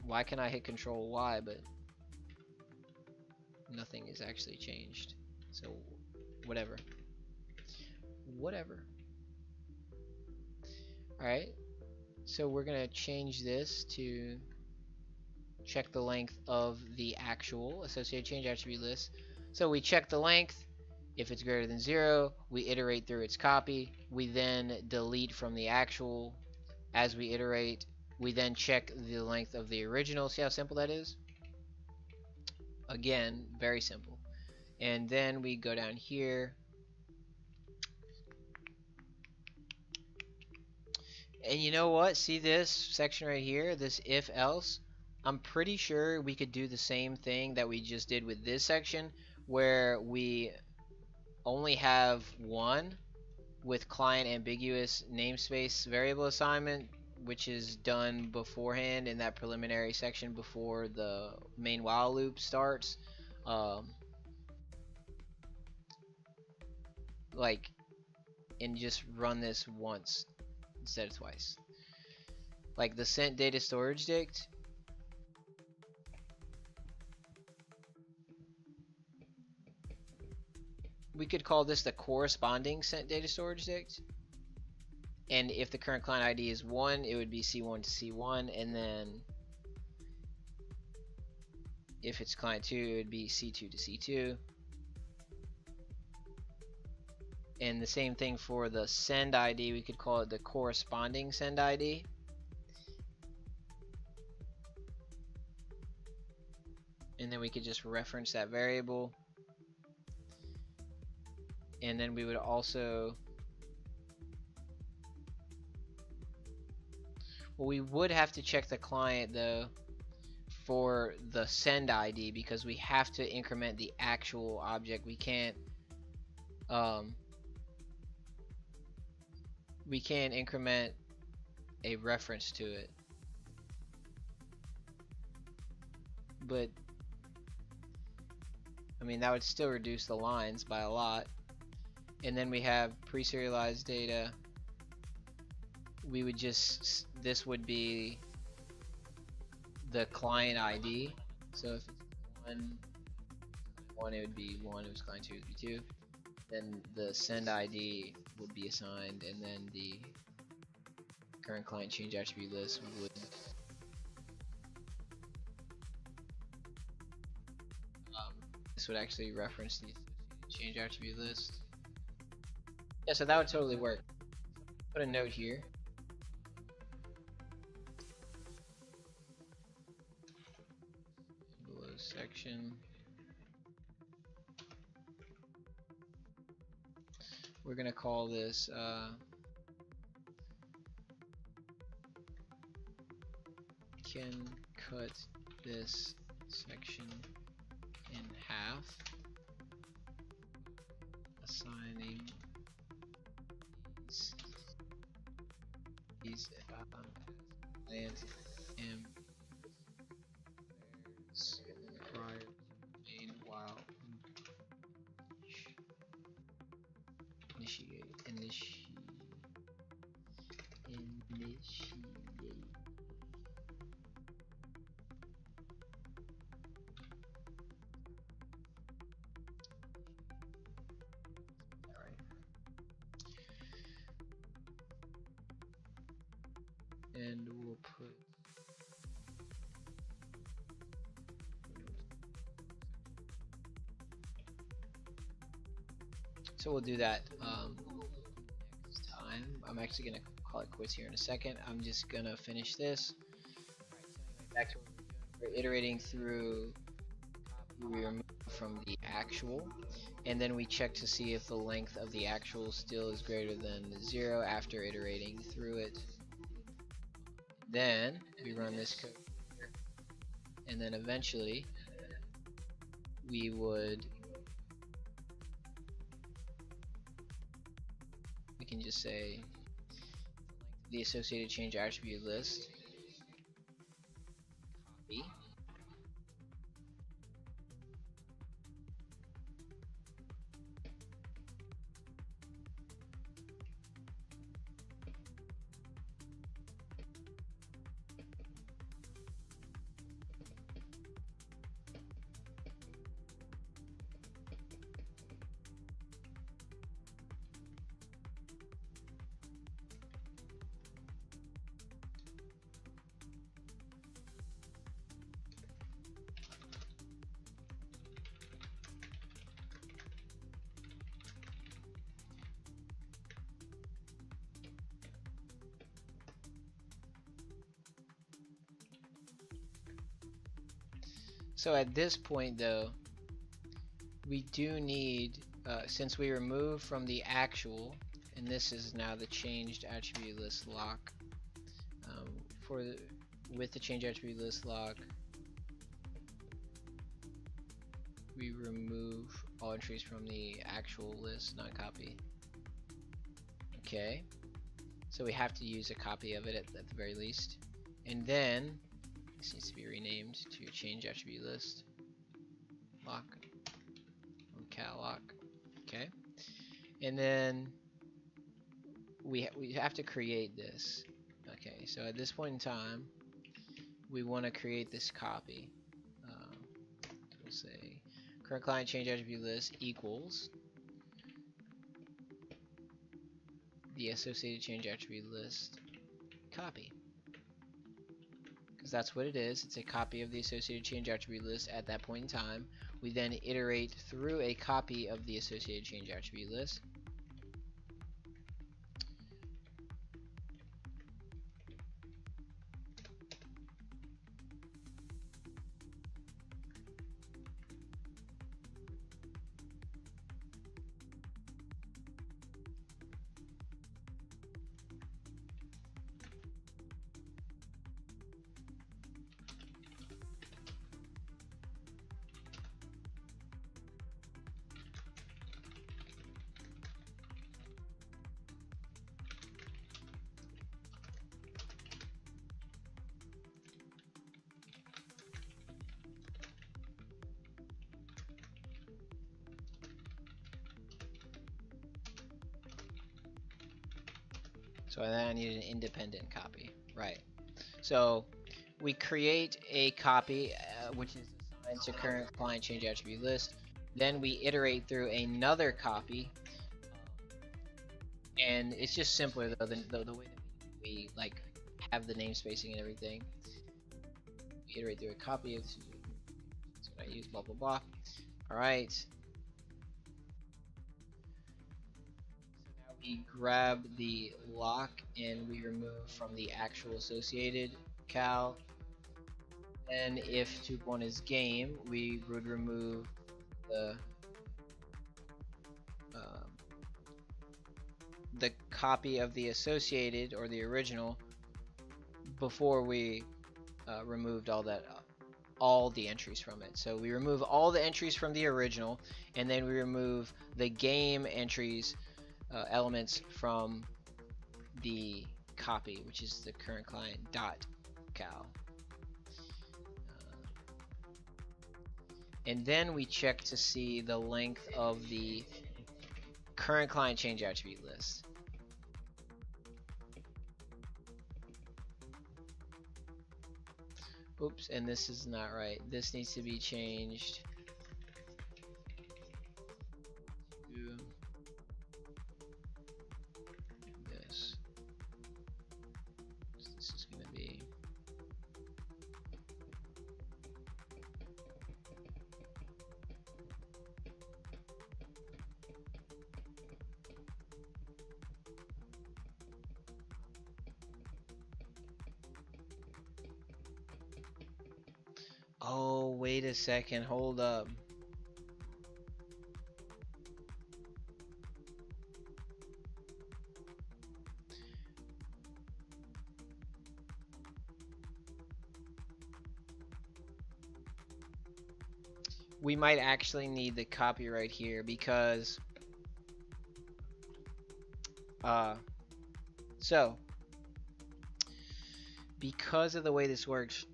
why can I hit Control Y but nothing is actually changed? So whatever. Alright, so we're gonna change this to check the length of the actual associated change attribute list. So we check the length. If it's greater than 0, we iterate through its copy. We then delete from the actual. As we iterate, we then check the length of the original. See how simple that is? Again, very simple. And then we go down here. And you know what? See this section right here, this if else? I'm pretty sure we could do the same thing that we just did with this section, where we only have one with client ambiguous namespace variable assignment, which is done beforehand in that preliminary section before the main while loop starts. And just run this once. instead of twice. Like the sent data storage dict. We could call this the corresponding sent data storage dict. And if the current client ID is 1, it would be C1 to C1, and then if it's client 2, it would be C2 to C2. And the same thing for the send ID, we could call it the corresponding send ID. And then we could just reference that variable. And then we would also, well, we would have to check the client though for the send ID, because we have to increment the actual object. We can't increment a reference to it. But I mean, that would still reduce the lines by a lot. And then we have pre-serialized data. We would just, this would be the client ID. So if it's 1, it would be 1. If it's client 2, it would be 2. Then the send ID would be assigned, and then the current client change attribute list would this would actually reference the change attribute list. Yeah, so that would totally work. Put a note here. Below section. We're gonna call this can cut this section in half, assigning these client and prior main while initiate. And we'll put so we'll do that next time. I'm actually gonna call it quits here in a second. I'm just gonna finish this. Back to what we're doing. We're iterating through. We remove from the actual, and then we check to see if the length of the actual still is greater than 0 after iterating through it. Then we run this code here, and then eventually we can just say the associated change attribute list copy. So at this point though, we do need, since we remove from the actual, and this is now the changed attribute list lock, with the change attribute list lock, we remove all entries from the actual list, not copy. Okay, so we have to use a copy of it at the very least. And then this needs to be renamed to change attribute list lock or cat lock. Okay, and then we have to create this. Okay, so at this point in time, we want to create this copy. We'll say current client change attribute list equals the associated change attribute list copy, because that's what it is. It's a copy of the associated change attribute list at that point in time. We then iterate through a copy of the associated change attribute list. So then I need an independent copy, right? So we create a copy which is assigned to current client change attribute list. Then we iterate through another copy, and it's just simpler though than the way that we like have the namespacing and everything. We iterate through a copy of this. That's what I use. Blah blah blah. All right. We grab the lock and we remove from the actual associated cal. And if 2.1 is game, we would remove the copy of the associated or the original before we removed all the entries from it. So we remove all the entries from the original, and then we remove the game entries elements from the copy, which is the current client dot cal. And then we check to see the length of the current client change attribute list. Oops, and this is not right. This needs to be changed to this. So this is going to be oh, wait a second, hold up. We might actually need the copyright here because so because of the way this works,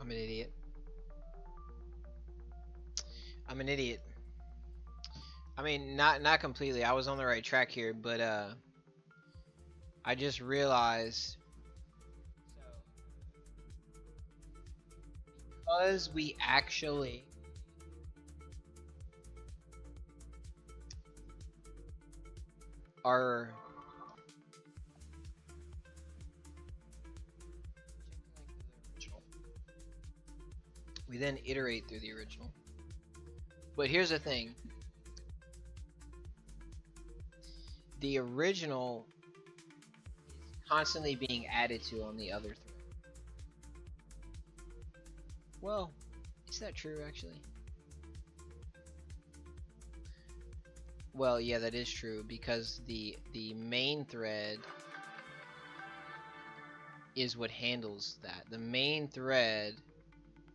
I'm an idiot. I'm an idiot. I mean, not completely. I was on the right track here, but I just realized because we actually are we then iterate through the original. But here's the thing. The original is constantly being added to on the other thread. Well, Is that true actually? Well, yeah, that is true because the main thread is what handles that. The main thread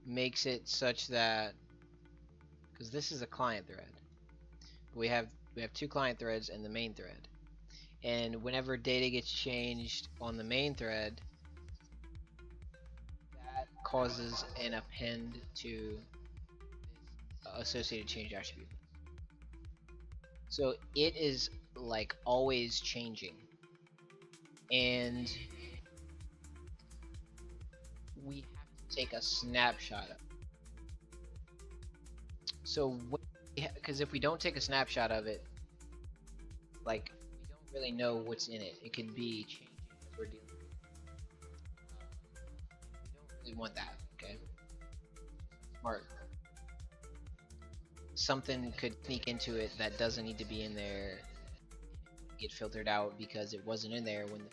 makes it such that, because this is a client thread, we have two client threads and the main thread, and whenever data gets changed on the main thread, that causes an append to associated change attribute. So it is like always changing, and we have to take a snapshot of it. So because if we don't take a snapshot of it, like, we don't really know what's in it. It could be changing as we're dealing with it. We don't really want that, okay? Smart. Something could sneak into it that doesn't need to be in there, get filtered out because it wasn't in there when it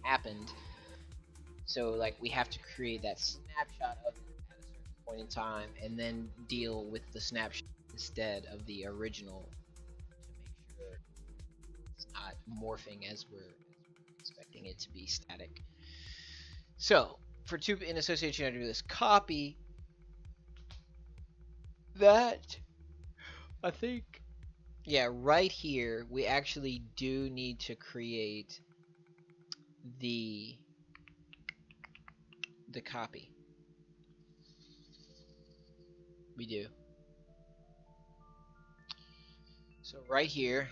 happened. So like we have to create that snapshot of it at a certain point in time and then deal with the snapshot instead of the original to make sure it's not morphing as we're expecting it to be static. So for in association, I do this copy that, I think, yeah, right here we actually do need to create the copy. We do. So right here,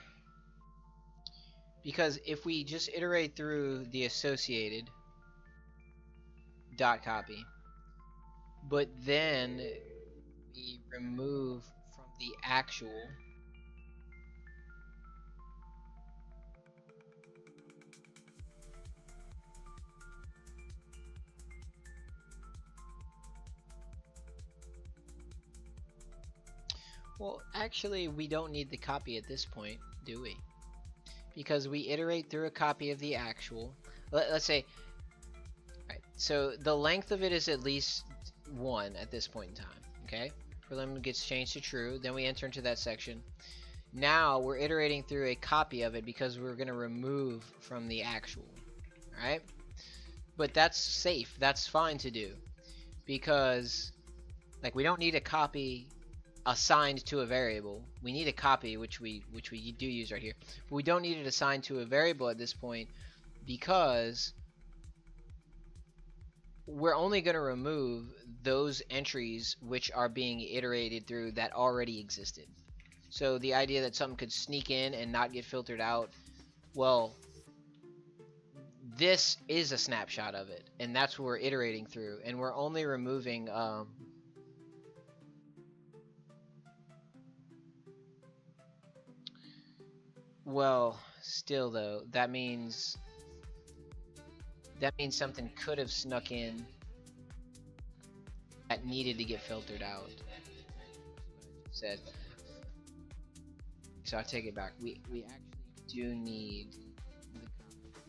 because if we just iterate through the associated dot copy, but then we remove from the actual, well, actually we don't need the copy at this point, do we? Because we iterate through a copy of the actual. Let's say, right, so the length of it is at least 1 at this point in time, okay? Prelim gets changed to true, then we enter into that section. Now we're iterating through a copy of it because we're going to remove from the actual, right? But that's safe, that's fine to do, because like we don't need a copy assigned to a variable. We need a copy, which we do use right here, but we don't need it assigned to a variable at this point because we're only going to remove those entries which are being iterated through that already existed. So the idea that something could sneak in and not get filtered out, well, this is a snapshot of it, and that's what we're iterating through, and we're only removing well, still though, that means something could have snuck in that needed to get filtered out. Said. So I take it back. We actually do need the copy.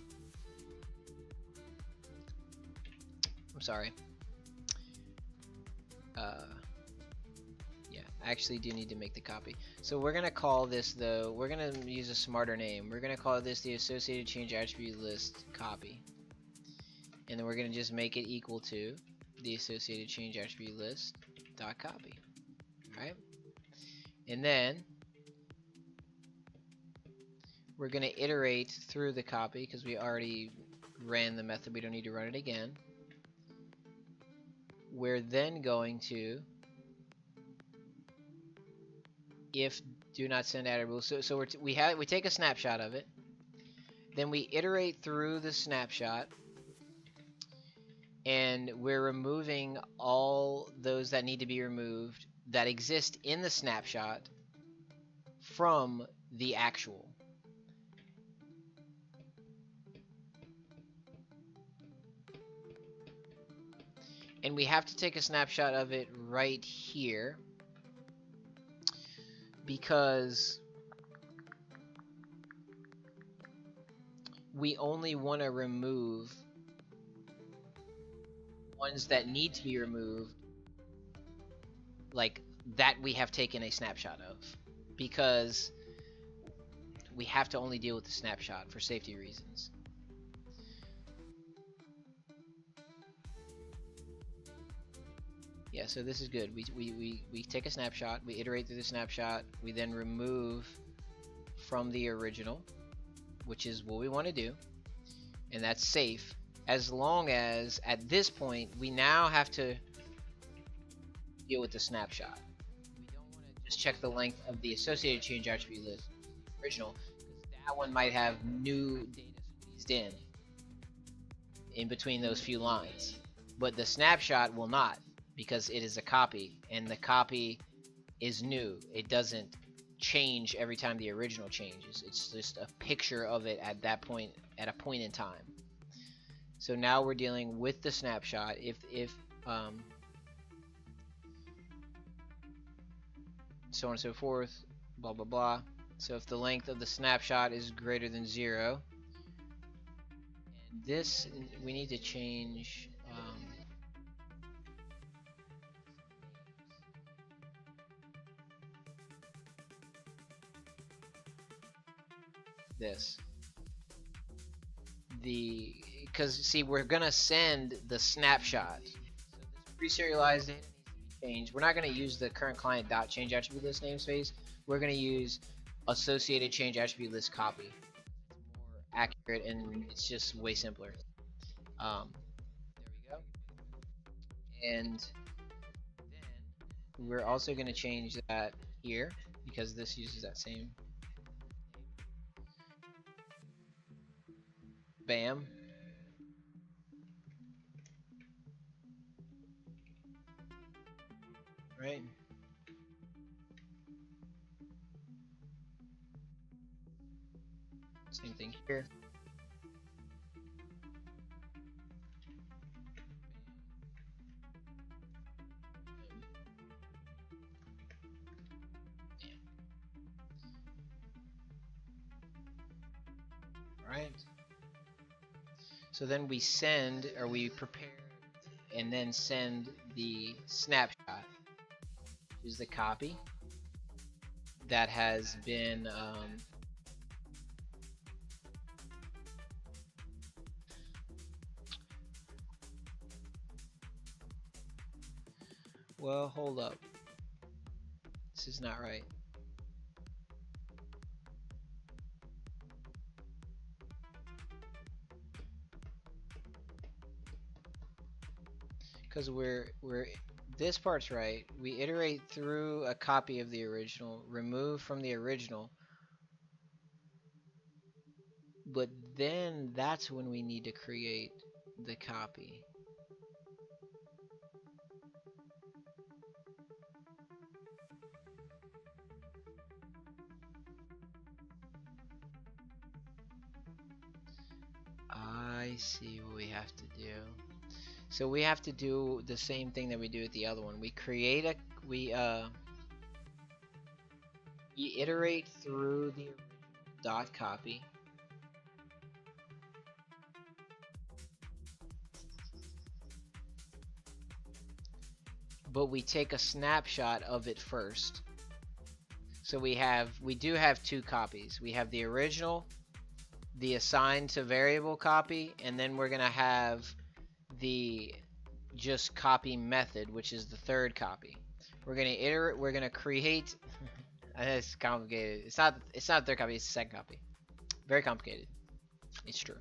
I'm sorry. Yeah, I actually do need to make the copy. So we're gonna call this, though, we're gonna use a smarter name. We're gonna call this the associated change attribute list copy. And then we're gonna just make it equal to the associated change attribute list dot copy. Alright? And then we're going to iterate through the copy because we already ran the method. We don't need to run it again. We're then going to if do not send added rule. So we take a snapshot of it. Then we iterate through the snapshot. And we're removing all those that need to be removed that exist in the snapshot from the actual. And we have to take a snapshot of it right here because we only want to remove ones that need to be removed like that we have taken a snapshot of, because we have to only deal with the snapshot for safety reasons. Yeah, so this is good. We take a snapshot, we iterate through the snapshot, we then remove from the original, which is what we want to do, and that's safe, as long as at this point we now have to deal with the snapshot. We don't want to just check the length of the associated change attribute list original, because that one might have new data squeezed in between those few lines, but the snapshot will not, because it is a copy, and the copy is new. It doesn't change every time the original changes. It's just a picture of it at that point, at a point in time. So now we're dealing with the snapshot. If so on and so forth, blah blah blah. So if the length of the snapshot is greater than 0, and this we need to change. This because see, we're gonna send the snapshot, so this pre-serialized data needs to be changed. We're not gonna use the current client dot change attribute list namespace. We're gonna use associated change attribute list copy. It's more accurate and it's just way simpler. There we go. And then we're also gonna change that here, because this uses that same. Bam. Right. Same thing here. Right. So then we send, or we prepare and then send the snapshot, which is the copy that has been well, hold up. This is not right. Because this part's right. We iterate through a copy of the original, remove from the original, but then that's when we need to create the copy. I see what we have to do. So we have to do the same thing that we do with the other one. We create a we iterate through the dot copy. But we take a snapshot of it first. So we do have two copies. We have the original, the assigned to variable copy, and then we're gonna have the just copy method, which is the third copy. We're gonna iterate. We're gonna create. It's complicated. It's not third copy. It's the second copy. Very complicated. It's true.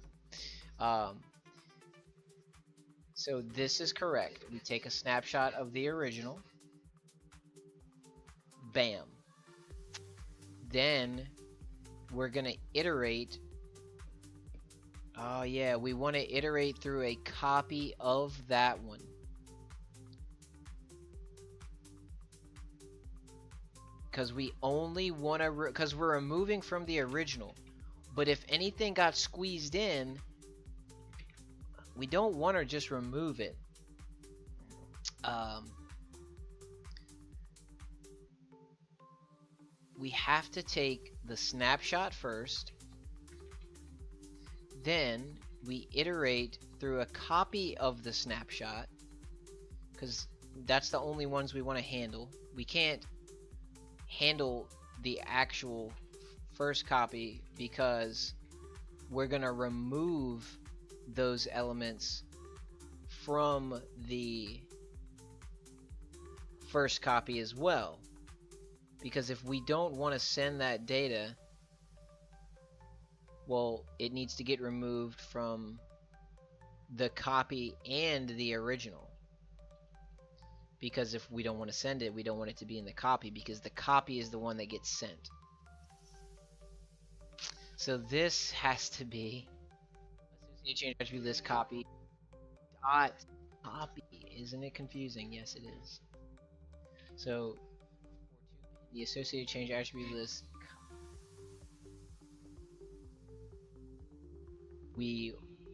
So this is correct. We take a snapshot of the original. Bam. Then we're gonna iterate. Oh yeah, we want to iterate through a copy of that one. Because we only want to, because we're removing from the original. But if anything got squeezed in, we don't want to just remove it. We have to take the snapshot first. Then we iterate through a copy of the snapshot, because That's the only ones we want to handle. We can't handle the actual first copy because we're going to remove those elements from the first copy as well. Because if we don't want to send that data, well, it needs to get removed from the copy and the original. Because if we don't want to send it, we don't want it to be in the copy, because the copy is the one that gets sent. So this has to be associate change attribute list copy dot copy. Isn't it confusing? Yes, it is. So the associated change attribute list,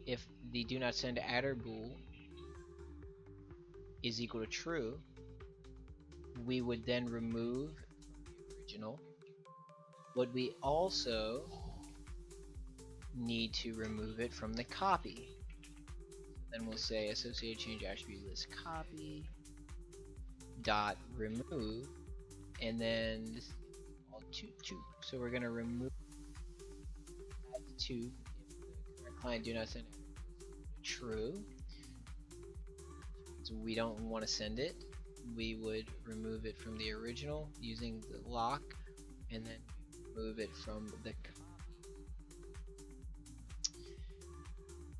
if the do not send adder bool is equal to true, we would then remove the original. But we also need to remove it from the copy. Then we'll say associated change attribute list copy dot remove, and then this is all two. So we're gonna remove that 2 if the current client do not send true. So we don't want to send it. We would remove it from the original using the lock, and then remove it from the copy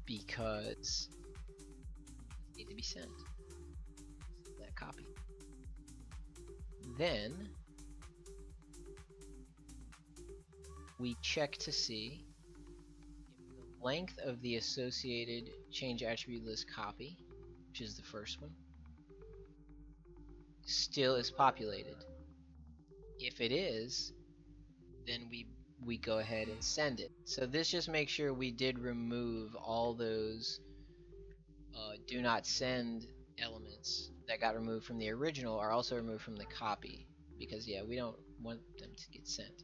because it needs to be sent. That copy. Then we check to see if the length of the associated change attribute list copy, which is the first one, still is populated. If it is, then we go ahead and send it. So this just makes sure we did remove all those do not send elements that got removed from the original are also removed from the copy, because yeah, we don't want them to get sent.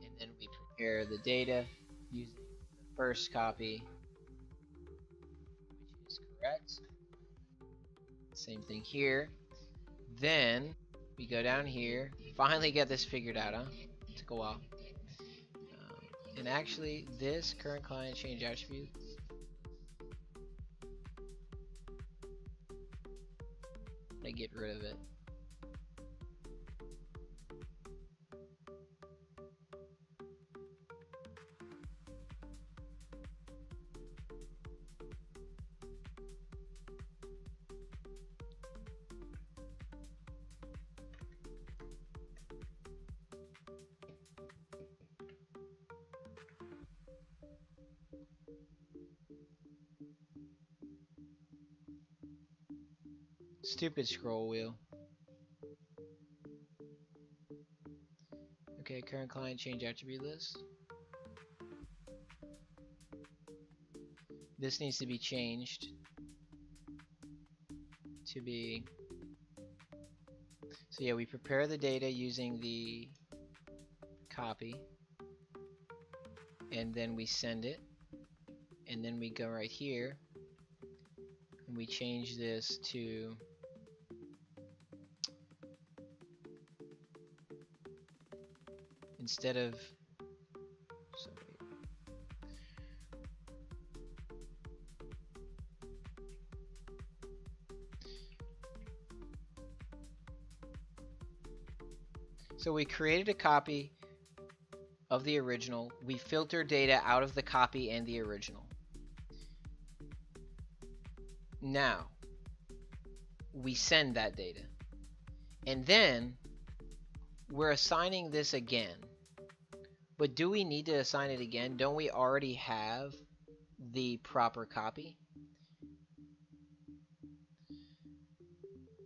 And then we prepare the data using the first copy, which is correct. Same thing here. Then we go down here, finally get this figured out, huh? It took a while. And actually, this current client change attribute, I get rid of it. Stupid scroll wheel. Okay, current client change attribute list. This needs to be changed to be, so yeah, we prepare the data using the copy, and then we send it, and then we go right here and we change this to instead of, so we created a copy of the original. We filter data out of the copy and the original. Now we send that data, and then we're assigning this again. But do we need to assign it again? Don't we already have the proper copy?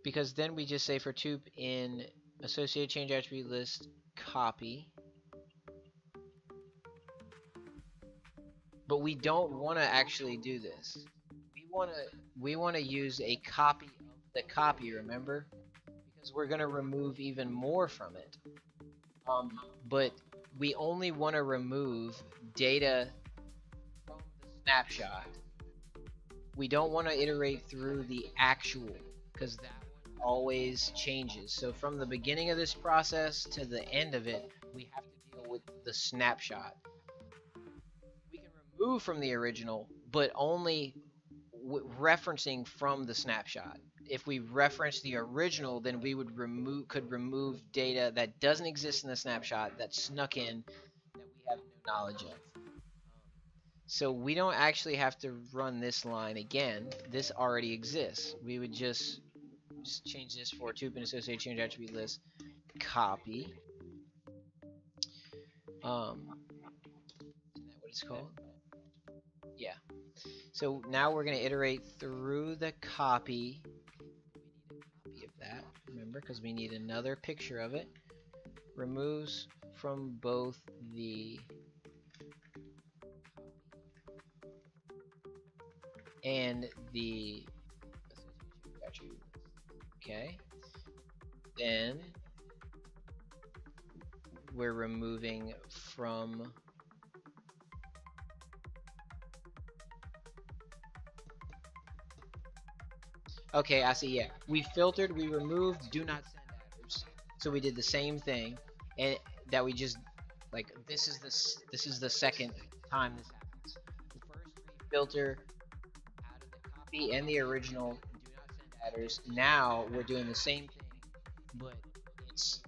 Because then we just say for tube in associated change attribute list copy. But we don't want to actually do this. We want to use a copy of the copy, remember? Because we're going to remove even more from it. But we only want to remove data from the snapshot. We don't want to iterate through the actual, because that one always changes. So from the beginning of this process to the end of it, we have to deal with the snapshot. We can remove from the original, but only referencing from the snapshot. If we reference the original, then we would could remove data that doesn't exist in the snapshot that snuck in that we have no knowledge of. So we don't actually have to run this line again. This already exists. We would just change this for to-been associated change attribute list copy. Isn't that what it's called? Yeah. So now we're going to iterate through the copy. We need a copy of that, remember, because we need another picture of it. Removes from both the and the attribute. Okay. Then we're removing from okay, I see. Yeah, we filtered, we removed do not send adders. So we did the same thing, and that we just like this is the second time this happens. First we filter out of the copy and the original do not send adders. Now we're doing the same thing, but it's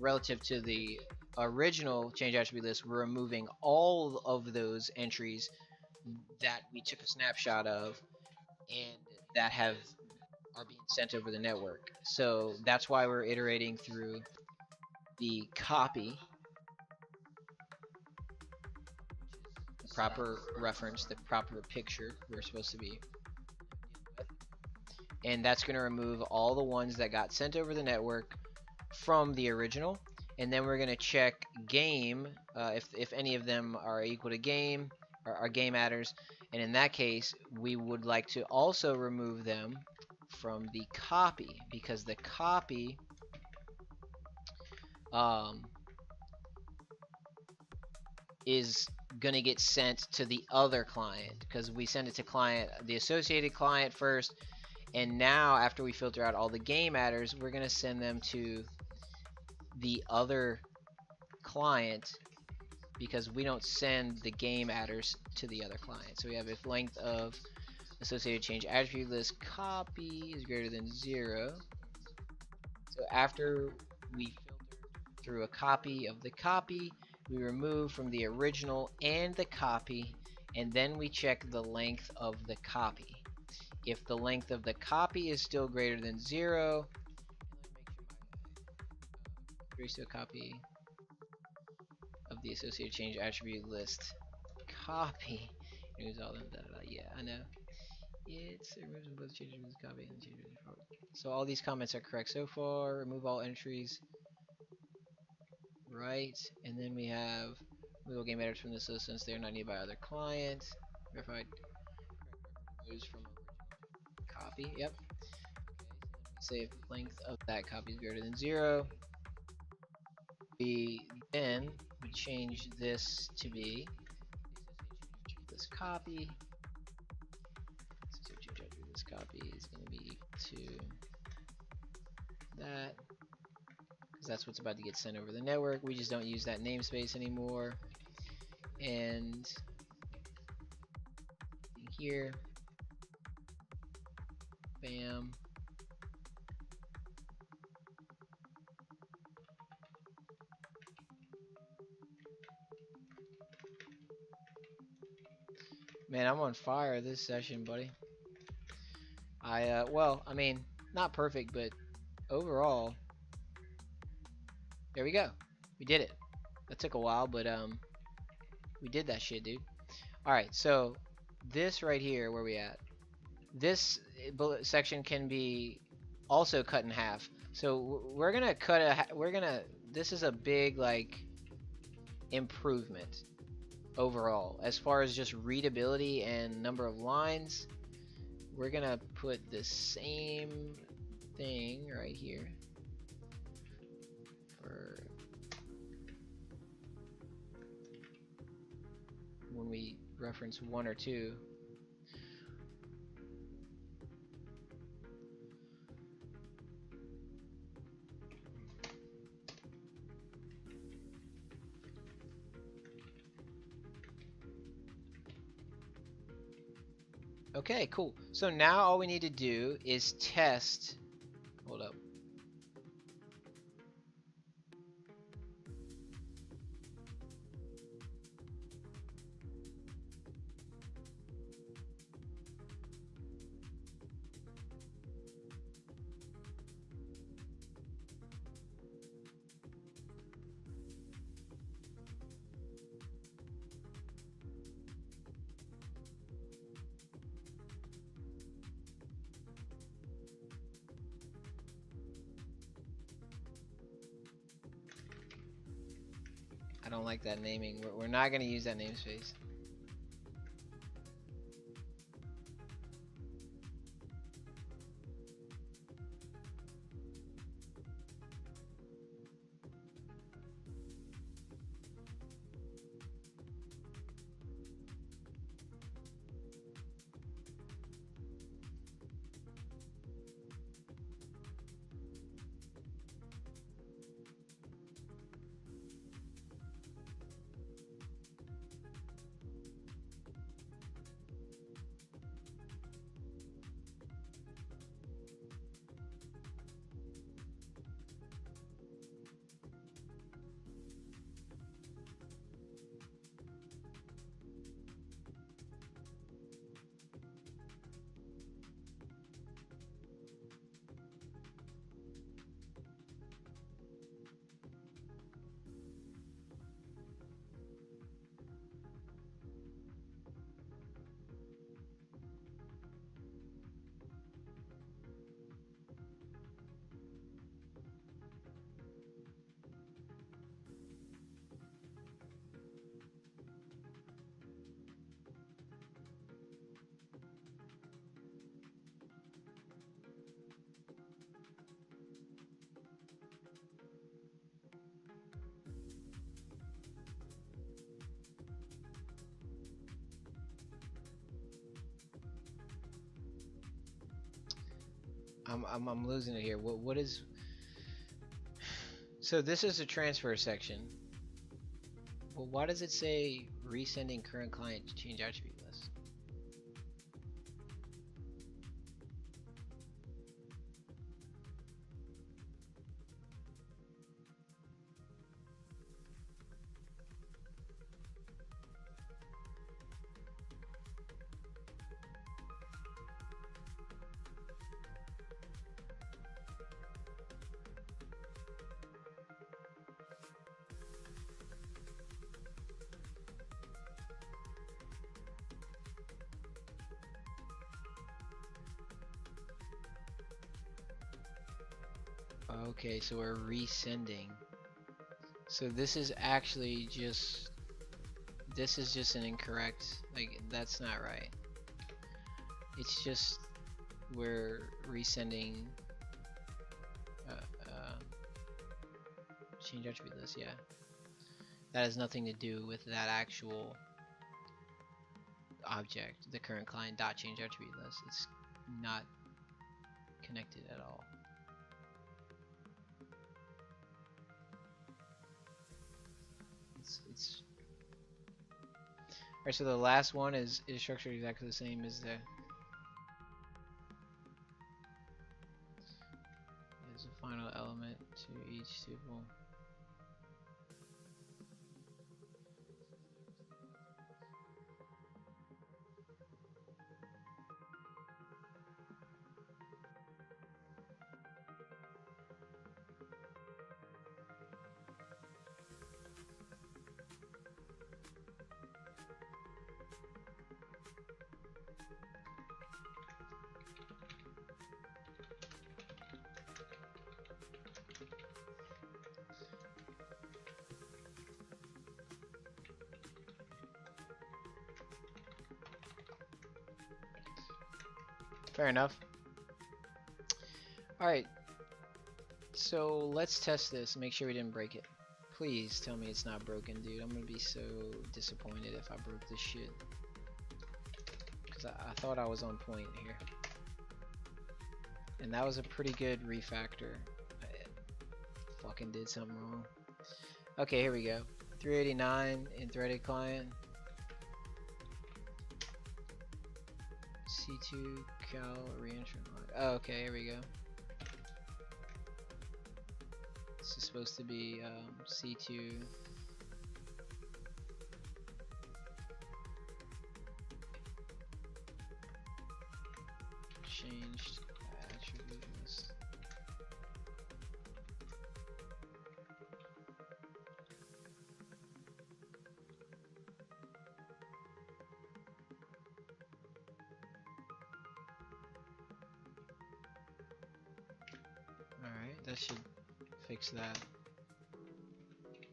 relative to the original change attribute list. We're removing all of those entries that we took a snapshot of and that are being sent over the network. So that's why we're iterating through the copy, the proper reference, the proper picture we're supposed to be, and that's going to remove all the ones that got sent over the network from the original. And then we're going to check game if any of them are equal to game or are game adders, and in that case we would like to also remove them from the copy, because the copy is going to get sent to the other client, because we send it to the associated client first, and now after we filter out all the game adders, we're going to send them to the other client, because we don't send the game adders to the other client. So we have if length of associated change attribute list copy is greater than 0. So after we filter through a copy of the copy, we remove from the original and the copy, and then we check the length of the copy. If the length of the copy is still greater than 0, trace to a copy of the associated change attribute list copy. Removes all them. Yeah, I know. It's removes both changes with copy and changes. So all these comments are correct so far. Remove all entries. Right, and then we have remove game editors from this list since they're not needed by other clients. Verified. Removes from copy. Yep. Say if length of that copy is greater than 0. We then would change this to be this copy. So this copy is going to be equal to that, because that's what's about to get sent over the network. We just don't use that namespace anymore. And here, bam. Man, I'm on fire this session, buddy. Well, I mean, not perfect, but overall, there we go. We did it. That took a while, but we did that shit, dude. Alright, so this right here, where we at? This bullet section can be also cut in half. So we're gonna this is a big, like, improvement overall as far as just readability and number of lines. We're gonna put the same thing right here for when we reference 1 or 2. Okay, cool. So now all we need to do is test. Hold up. I don't like that naming. We're not going to use that namespace. I'm losing it here. What is? So this is a transfer section. Well, why does it say resending current client to change attribute list? Okay, so we're resending. So this is actually just, this is just an incorrect, like that's not right. It's just we're resending change attribute list, yeah. That has nothing to do with that actual object, the current client dot change attribute list. It's not connected at all. It's alright. So the last one is structured exactly the same as the final element to each tuple. Fair enough. Alright, so let's test this and make sure we didn't break it. Please tell me it's not broken, dude. I'm gonna be so disappointed if I broke this shit. Because I thought I was on point here. And that was a pretty good refactor. I fucking did something wrong. Okay, here we go. 389 in threaded client. C2 cal reentrant. Oh, okay, here we go. This is supposed to be C2. Changed attribute list. Alright, that should fix that.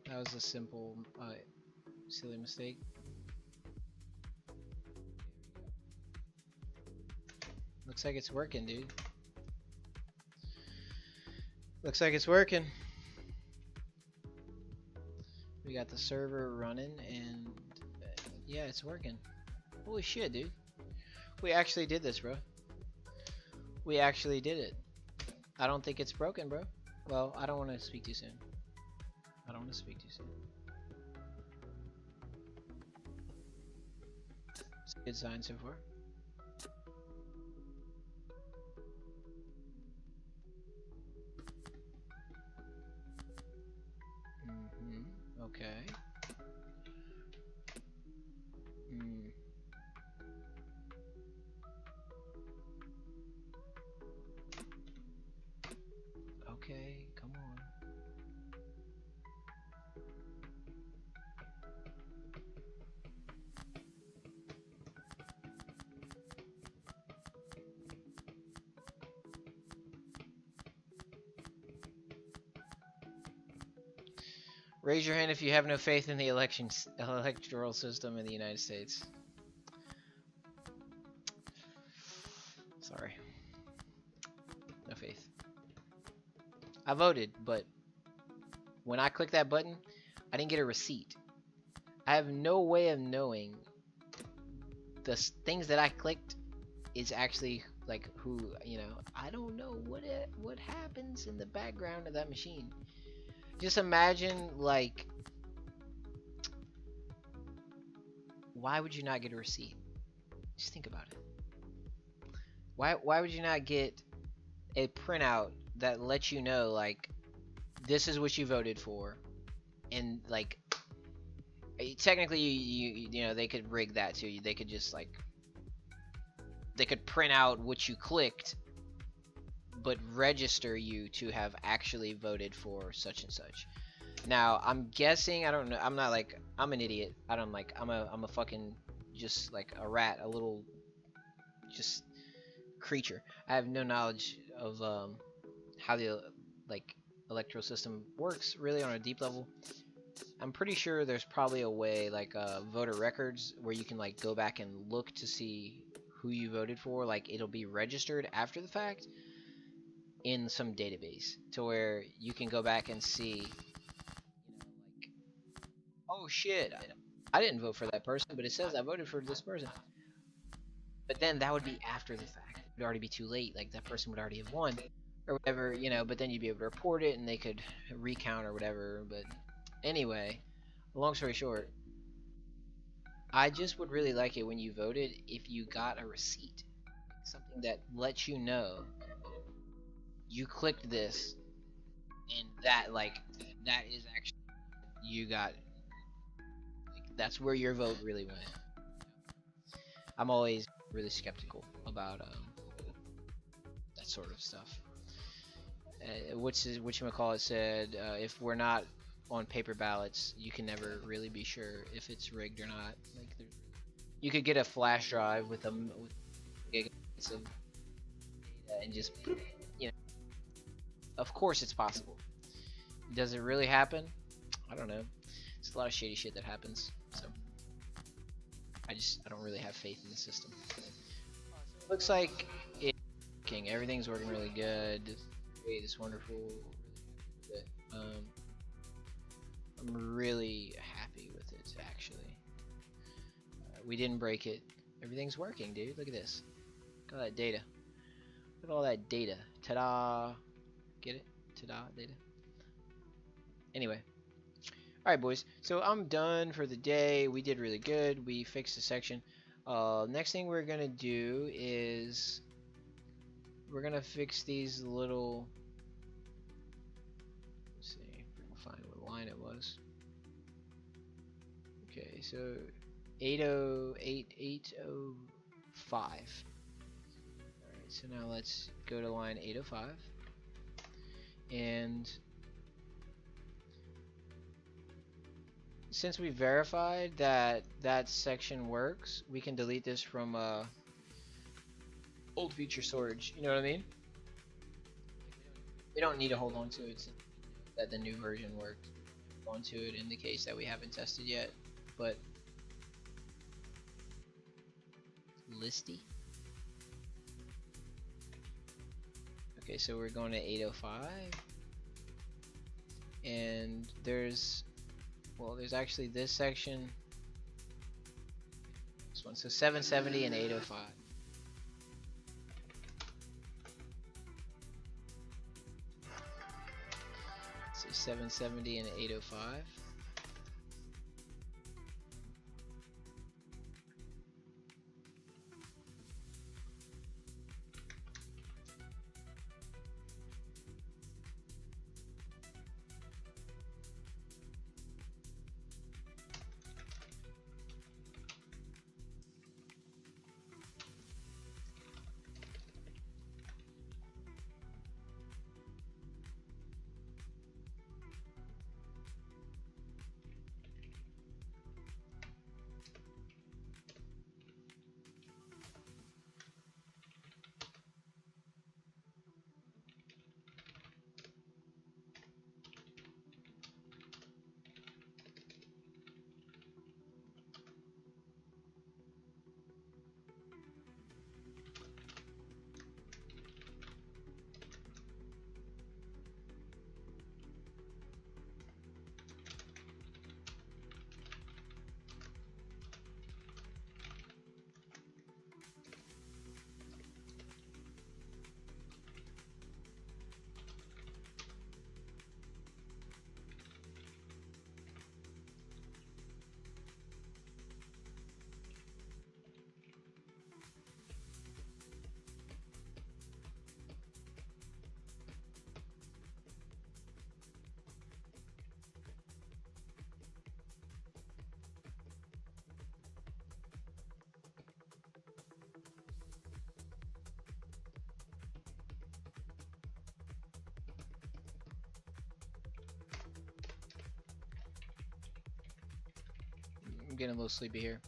That was a simple, silly mistake. Looks like it's working, dude. Looks like it's working. We got the server running, and yeah, it's working. Holy shit, dude. We actually did this, bro. We actually did it. I don't think it's broken, bro. Well, I don't want to speak too soon. I don't want to speak too soon. It's a good sign so far. Okay. Okay, come on. Raise your hand if you have no faith in the electoral system in the United States. Sorry. No faith. I voted, but when I clicked that button, I didn't get a receipt. I have no way of knowing the things that I clicked is actually like who, you know. I don't know what happens in the background of that machine. Just imagine, like, why would you not get a receipt? Just think about it. Why would you not get a printout that lets you know, like, this is what you voted for, and like, technically you know, they could rig that to you. They could just, like, they could print out what you clicked, but register you to have actually voted for such and such. Now, I'm guessing, I don't know, I'm not like, I'm an idiot. I don't like, I'm a fucking, just like a rat, a little, just creature. I have no knowledge of how the, like, electoral system works really on a deep level. I'm pretty sure there's probably a way, like, voter records, where you can, like, go back and look to see who you voted for. Like, it'll be registered after the fact in some database, to where you can go back and see, you know, like, oh shit, I didn't vote for that person, but it says I voted for this person. But then that would be after the fact. It would already be too late. Like, that person would already have won, or whatever, you know. But then you'd be able to report it, and they could recount or whatever. But anyway, long story short, I just would really like it when you voted if you got a receipt, something that lets you know you clicked this, and that, like, that is actually, you got, like, that's where your vote really went. I'm always really skeptical about that sort of stuff. Whatchamacallit said, if we're not on paper ballots, you can never really be sure if it's rigged or not. Like, you could get a flash drive with gigabytes of data and just, you know. Of course it's possible. Does it really happen? I don't know. It's a lot of shady shit that happens. So I don't really have faith in the system. Looks like it's working. Everything's working really good. It's wonderful. I'm really happy with it, actually. We didn't break it. Everything's working, dude. Look at this. Look at all that data. Look at all that data. Ta-da! Get it? Ta-da, data. Anyway. Alright, boys. So I'm done for the day. We did really good. We fixed the section. Next thing we're gonna do is we're gonna fix these little. Let's see, we're gonna find what line it was. Okay, so 808-805. Alright, so now let's go to line 805. And since we verified that that section works, we can delete this from old feature storage. You know what I mean? We don't need to hold on to it since that the new version worked. Hold on to it in the case that we haven't tested yet. But listy. Okay, so we're going to 805, and there's actually this section, this one, so 770 and 805. So 770 and 805. I'm getting a little sleepy here.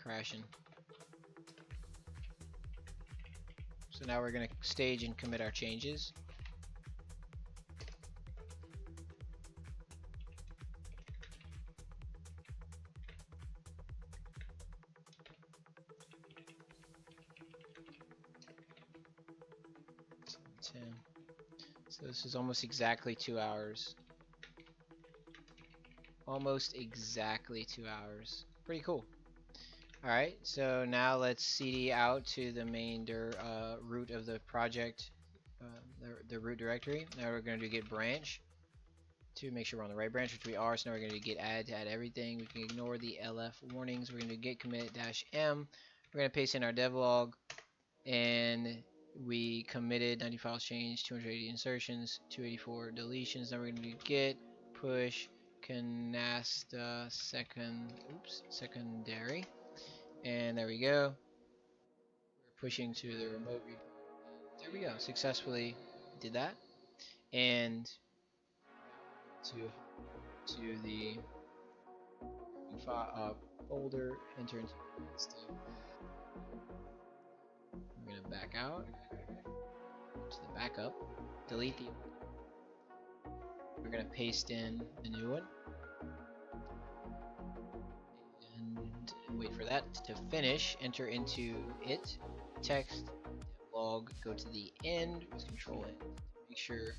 Crashing. So now we're gonna stage and commit our changes. So this is almost exactly 2 hours. Almost exactly 2 hours. Pretty cool. Alright, so now let's cd out to the main root of the project, the root directory. Now we're going to do git branch to make sure we're on the right branch, which we are. So now we're going to do git add to add everything. We can ignore the lf warnings. We're going to do git commit -m. We're going to paste in our devlog, and we committed 90 files changed, 280 insertions, 284 deletions. Now we're going to do git push Canasta secondary, and there we go. We're pushing to the remote repo. There we go. Successfully did that. And to the folder, enter into Canasta. We're gonna back out to the backup, delete the. We're gonna paste in the new one, and wait for that to finish. Enter into it, text, log, go to the end with Control N, make sure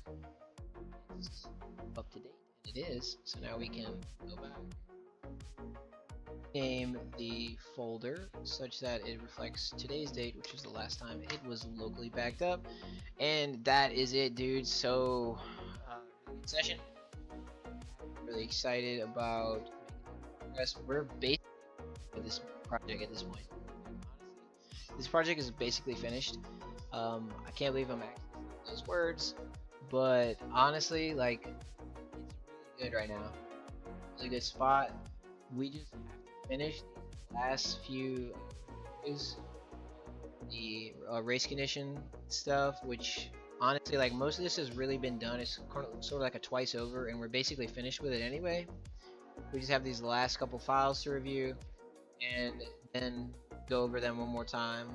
it's up to date, and it is. So now we can go back, name the folder such that it reflects today's date, which is the last time it was locally backed up, and that is it, dude. So session, really excited about progress. We're basically with this project at this point. This project is basically finished. I can't believe I'm actually saying those words, but honestly, like, it's really good right now. Really good spot. We just have to finish the last few is the race condition stuff, which honestly, like, most of this has really been done. It's sort of like a twice over, and we're basically finished with it anyway. We just have these last couple files to review, and then go over them one more time.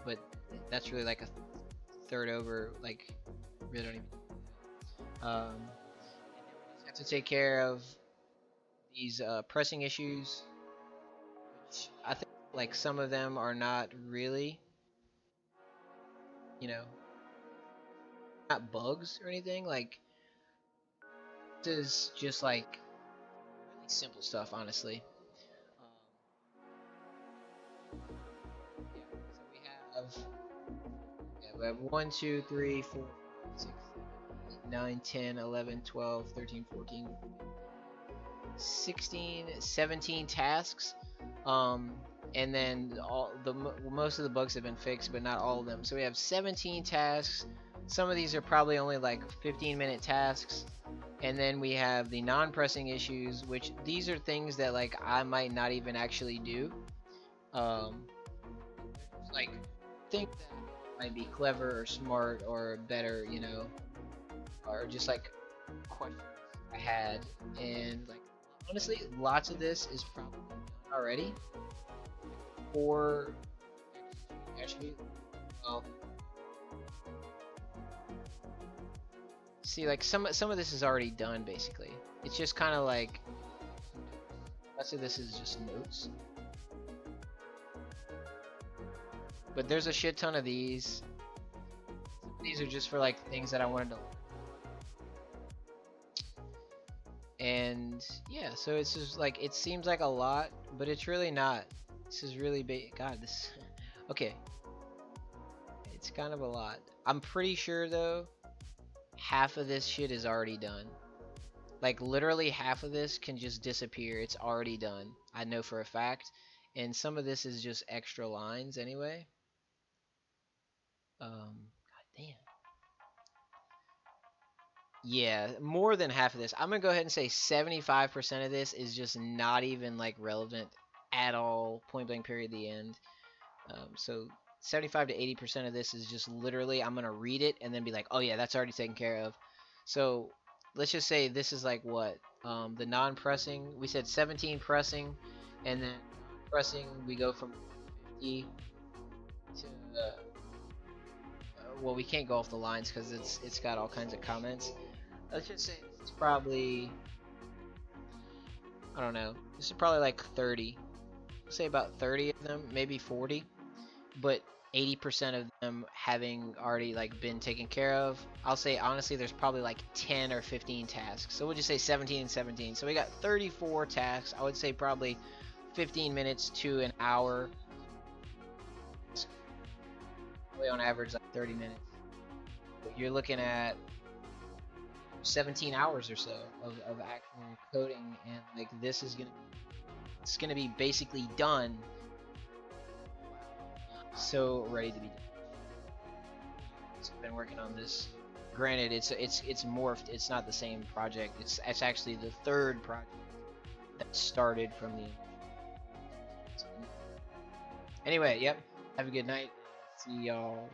But that's really like a third over. Like, really don't even. And then we just have to take care of these pressing issues, which I think like some of them are not really, you know, not bugs or anything. Like, this is just like really simple stuff, honestly. Yeah, so we have 1, 2, 3, 4, 5, 6, 7, 8, 9, 10, 11, 12, 13, 14, 16, 17 tasks. And then most of the bugs have been fixed, but not all of them. So we have 17 tasks. Some of these are probably only like 15-minute tasks. And then we have the non-pressing issues, which these are things that like I might not even actually do. Like things that might be clever or smart or better, you know, or just like questions I had. And like honestly, lots of this is probably done already. Or actually, well, see, like some of this is already done basically. It's just kind of like most of this is just notes. But there's a shit ton of these. These are just for like things that I wanted to learn. And yeah, so it's just like it seems like a lot, but it's really not. This is really big. God, this. Okay. It's kind of a lot. I'm pretty sure though, half of this shit is already done. Like literally half of this can just disappear. It's already done. I know for a fact. And some of this is just extra lines anyway. God damn. Yeah, more than half of this. I'm gonna go ahead and say 75% of this is just not even like relevant at all. Point blank period. The end. So 75 to 80% of this is just literally I'm gonna read it and then be like, oh yeah, that's already taken care of. So let's just say this is like what the non-pressing. We said 17 pressing, and then pressing we go from 50 to well, we can't go off the lines because it's got all kinds of comments. Let's just say it's probably, I don't know, this is probably like 30. Let's say about 30 of them, maybe 40, but 80% of them having already like been taken care of. I'll say honestly there's probably like 10 or 15 tasks, so we'll just say 17 and 17. So we got 34 tasks. I would say probably 15 minutes to an hour, probably on average like 30 minutes. But you're looking at 17 hours or so of actual coding, and like this is gonna be basically done, so ready to be done. So I've been working on this. Granted, it's morphed. It's not the same project. It's actually the third project that started from the. Anyway, yep. Have a good night. See y'all.